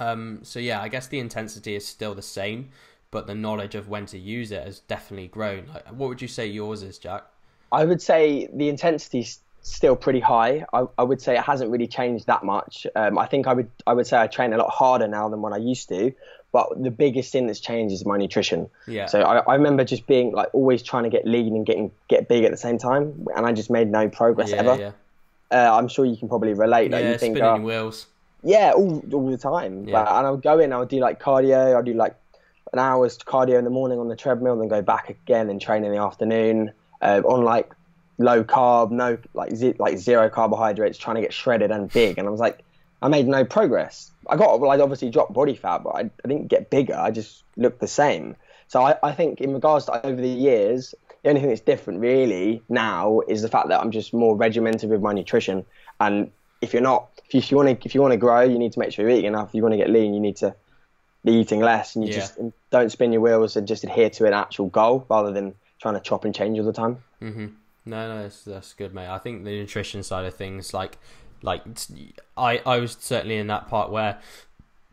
So yeah, I guess the intensity is still the same, but the knowledge of when to use it has definitely grown. Like, what would you say yours is, Jack? I would say the intensity's still pretty high. I would say it hasn't really changed that much. I think I would say I train a lot harder now than when I used to, but the biggest thing that's changed is my nutrition. Yeah. So I remember just being like always trying to get lean and get big at the same time, and I just made no progress ever. Yeah. I'm sure you can probably relate. Like, you think, spinning wheels. Yeah, all the time. Yeah. And I would go in, I would do like cardio. I'd do like an hour's cardio in the morning on the treadmill, then go back again and train in the afternoon on like low carb, zero carbohydrates, trying to get shredded and big. And I was like, I made no progress. I obviously dropped body fat, but I didn't get bigger. I just looked the same. So I think in regards to over the years, the only thing that's different really now is the fact that I'm just more regimented with my nutrition. And if you want to grow, you need to make sure you're eating enough. If you want to get lean, you need to be eating less, and you just don't spin your wheels and just adhere to an actual goal rather than trying to chop and change all the time. Mm-hmm. No, that's good, mate. I think the nutrition side of things, like I was certainly in that part where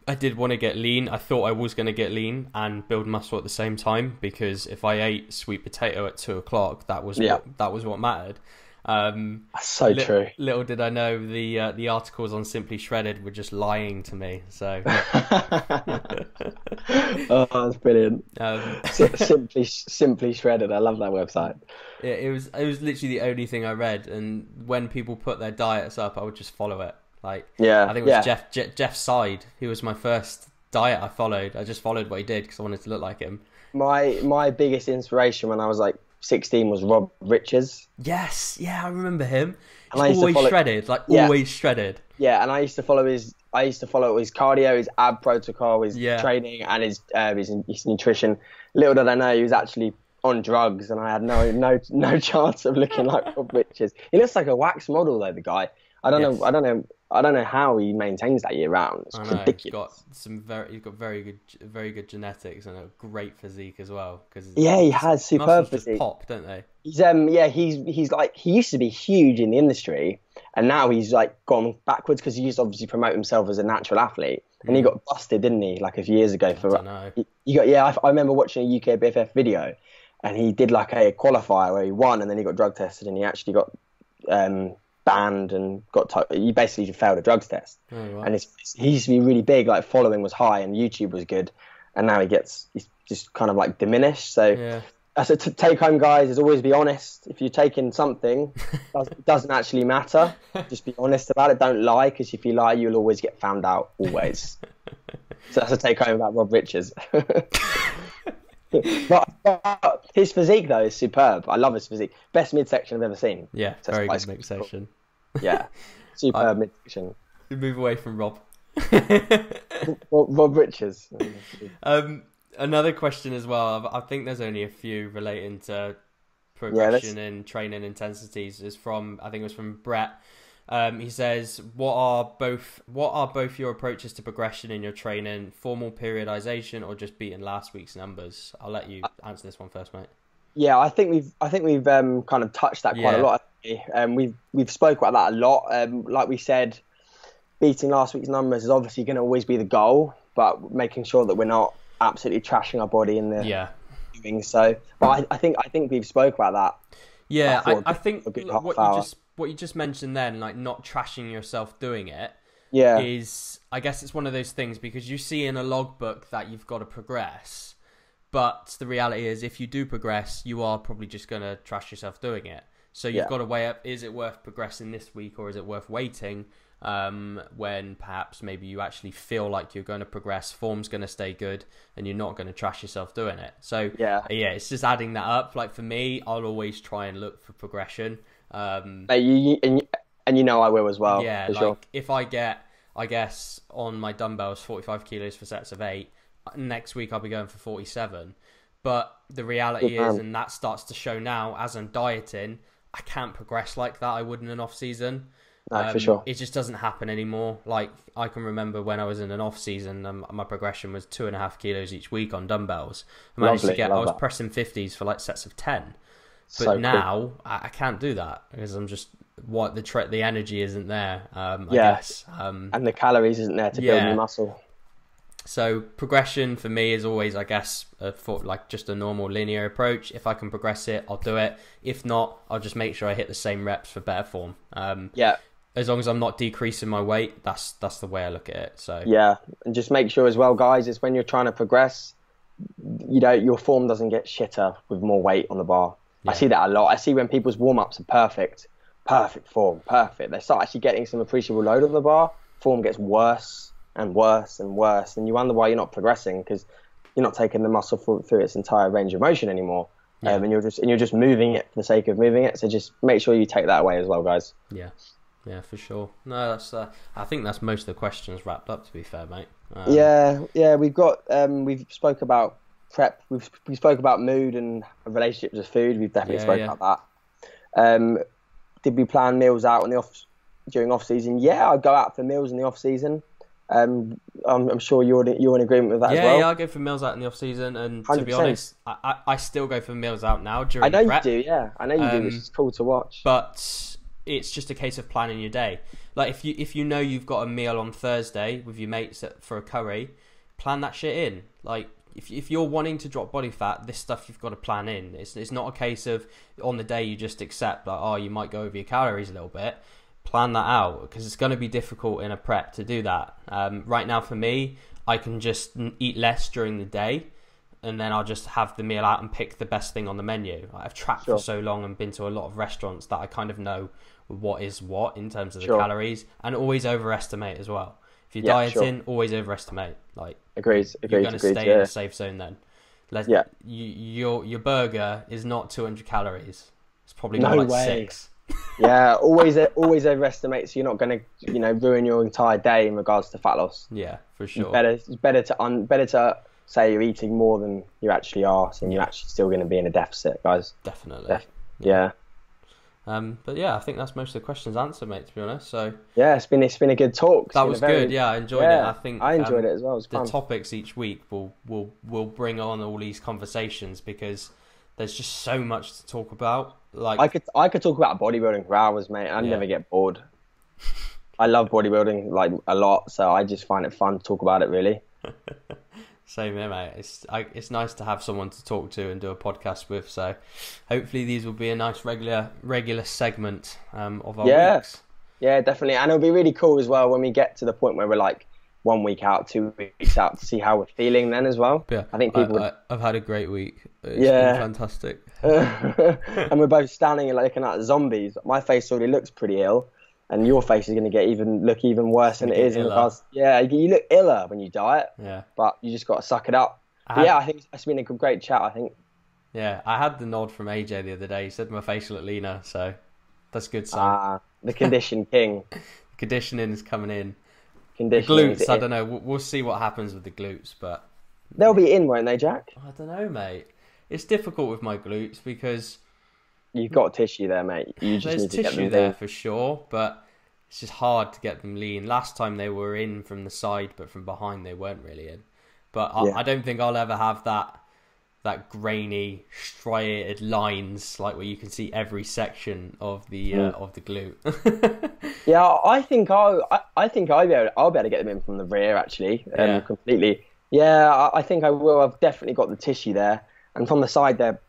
I did want to get lean. I thought I was going to get lean and build muscle at the same time, because if I ate sweet potato at 2:00, that was what mattered. That's so true. Little did I know the articles on Simply Shredded were just lying to me. So, oh, that's brilliant. Simply Shredded. I love that website. It was literally the only thing I read, and when people put their diets up, I would just follow it. Like, I think it was Jeff Side. He was my first diet I followed. I just followed what he did because I wanted to look like him. My biggest inspiration when I was like 16 was Rob Riches. Yes, I remember him. He's always shredded, always shredded. Yeah, and I used to follow his cardio, his ab protocol, his training, and his nutrition. Little did I know he was actually on drugs, and I had no chance of looking like Rob Riches. He looks like a wax model though, the guy. I don't know how he maintains that year round. It's ridiculous. He's got very good genetics and a great physique as well. He has superb physique. Just pop, don't they? He's like, he used to be huge in the industry, and now he's like gone backwards because he used to obviously promote himself as a natural athlete, and he got busted, didn't he? Like a few years ago I remember watching a UK BFF video, and he did like a qualifier where he won, and then he got drug tested, and he actually got banned and he basically failed a drugs test. Oh, wow. And he used to be really big, like following was high and YouTube was good, and now he's just kind of like diminished. So as a take home, guys, is always be honest. If you're taking something, it doesn't actually matter. Just be honest about it. Don't lie, because if you lie, you'll always get found out, always. So that's a take home about Rob Riches. But his physique though is superb. I love his physique. Best midsection I've ever seen. Yeah, so very good midsection. Yeah, superb midsection. We move away from Rob. Rob Riches. Another question as well. I think there's only a few relating to progression and training intensities. Is from, I think it was from Brett. He says, what are both your approaches to progression in your training? Formal periodization or just beating last week's numbers? I'll let you answer this one first, mate. Yeah, I think we've kind of touched that quite a lot. We've spoke about that a lot. Like we said, beating last week's numbers is obviously going to always be the goal, but making sure that we're not absolutely trashing our body in the doing so. But I think we've spoke about that. Yeah, I think what you just mentioned then, like not trashing yourself doing it, is, I guess it's one of those things, because you see in a logbook that you've got to progress, but the reality is if you do progress, you are probably just going to trash yourself doing it. So you've got to weigh up, is it worth progressing this week or is it worth waiting when perhaps maybe you actually feel like you're going to progress, form's going to stay good, and you're not going to trash yourself doing it. So it's just adding that up. Like for me, I'll always try and look for progression. And you know I will as well. Yeah, like sure. If I get, I guess, on my dumbbells 45 kilos for sets of 8, next week I'll be going for 47. But the reality is, and that starts to show now as I'm dieting, I can't progress like that I would in an off season. No, for sure. It just doesn't happen anymore. Like I can remember when I was in an off season, my progression was 2.5 kilos each week on dumbbells. I was pressing 50s for like sets of 10. But now I can't do that because I'm just the energy isn't there. I guess. And the calories isn't there to build new muscle. So progression for me is always, I guess, just a normal linear approach. If I can progress it, I'll do it. If not, I'll just make sure I hit the same reps for better form. As long as I'm not decreasing my weight, that's the way I look at it. So and just make sure as well, guys, is when you're trying to progress, your form doesn't get shitter with more weight on the bar. I see that a lot. I see when people's warm-ups are perfect form, perfect. They start actually getting some appreciable load on the bar, form gets worse and worse and worse, and you wonder why you're not progressing because you're not taking the muscle through its entire range of motion anymore. And you're just moving it for the sake of moving it. So just make sure you take that away as well, guys. Yeah, for sure. No, that's. I think that's most of the questions wrapped up. To be fair, mate. We've got. We've spoke about prep. We spoke about mood and relationships with food. We've definitely spoke about that. Did we plan meals out during off season? Yeah, I'd go out for meals in the off season. I'm sure you're in agreement with that as well. Yeah, I go for meals out in the off season, and 100%. To be honest, I still go for meals out now during prep. You do, yeah. I know you do, which is cool to watch. But it's just a case of planning your day. Like if you know you've got a meal on Thursday with your mates for a curry, plan that shit in. Like if you're wanting to drop body fat, this stuff you've got to plan in. It's not a case of on the day you just accept like, you might go over your calories a little bit. Plan that out because it's going to be difficult in a prep to do that. Right now for me, I can just eat less during the day and then I'll just have the meal out and pick the best thing on the menu. I've tracked for so long and been to a lot of restaurants that I kind of know what is what in terms of the calories, and always overestimate as well. If you're dieting, always overestimate. Like agrees. You're going to stay in a safe zone then. Your burger is not 200 calories. It's probably more like 6. Always overestimate, so you're not going to ruin your entire day in regards to fat loss. Yeah, for sure. It's better to say you're eating more than you actually are, so you're actually still going to be in a deficit, guys. Definitely. But I think that's most of the questions answered, mate, to be honest. So it's been a good talk. That was good. Yeah, I enjoyed it. I think I enjoyed it as well. It was fun. The topics each week will bring on all these conversations because there's just so much to talk about. Like I could talk about bodybuilding for hours, mate. I never get bored. I love bodybuilding like a lot, so I just find it fun to talk about it. Really. Same here, mate. It's nice to have someone to talk to and do a podcast with. So hopefully these will be a nice regular segment of our weeks. Yeah, definitely. And it'll be really cool as well when we get to the point where we're like 1 week out, 2 weeks out, to see how we're feeling then as well. Yeah, I think people. I've had a great week. It's been fantastic. And we're both standing and looking at zombies. My face already looks pretty ill, and your face is going to look even worse than it is. You look iller when you diet. Yeah, but you just got to suck it up. I think it's been a great chat. I think. Yeah, I had the nod from AJ the other day. He said my face looked leaner, so that's good sign. The condition king. Conditioning is coming in. The glutes, I don't know. We'll see what happens with the glutes, but they'll be in, won't they, Jack? I don't know, mate. It's difficult with my glutes because you've got tissue there, mate. You just need to get them There's tissue there for sure, but it's just hard to get them lean. Last time they were in from the side, but from behind they weren't really in. But I don't think I'll ever have that grainy, striated lines like where you can see every section of the glute. I think I'll be able to get them in from the rear actually, completely. Yeah, I think I will. I've definitely got the tissue there, and from the side there,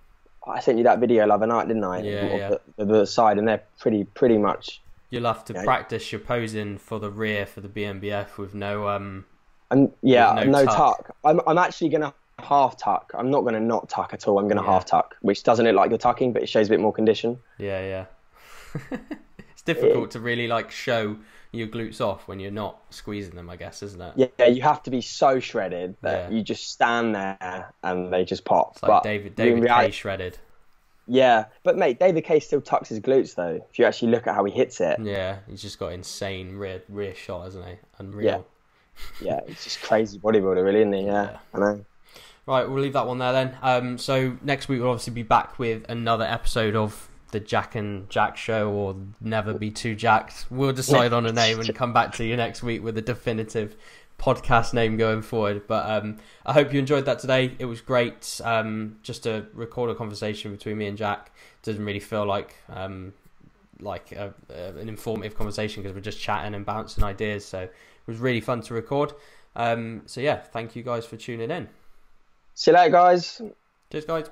I sent you that video the other night, didn't I? The side, and they're pretty much. You'll have to practice your posing for the rear for the BMBF with no no tuck. I'm actually gonna half tuck. I'm not gonna not tuck at all. I'm gonna half tuck, which doesn't look like you're tucking, but it shows a bit more condition. Yeah. It's difficult to really like show your glutes off when you're not squeezing them, I guess, isn't it? Yeah, you have to be so shredded that you just stand there and they just pop. It's like David Kay shredded. Yeah, but mate, David Kay still tucks his glutes though. If you actually look at how he hits it. Yeah, he's just got insane rear shot, hasn't he? Unreal. Yeah, it's just crazy bodybuilder, really, isn't he? Yeah, I know. Right, we'll leave that one there then. So next week we'll obviously be back with another episode of the Jack and Jack Show, or Never Be Too Jacked. We'll decide on a name and come back to you next week with a definitive podcast name going forward. But I hope you enjoyed that today. It was great just to record a conversation between me and Jack. It doesn't really feel like an informative conversation because we're just chatting and bouncing ideas. So it was really fun to record. So yeah, thank you guys for tuning in. See you later, guys. Cheers, guys.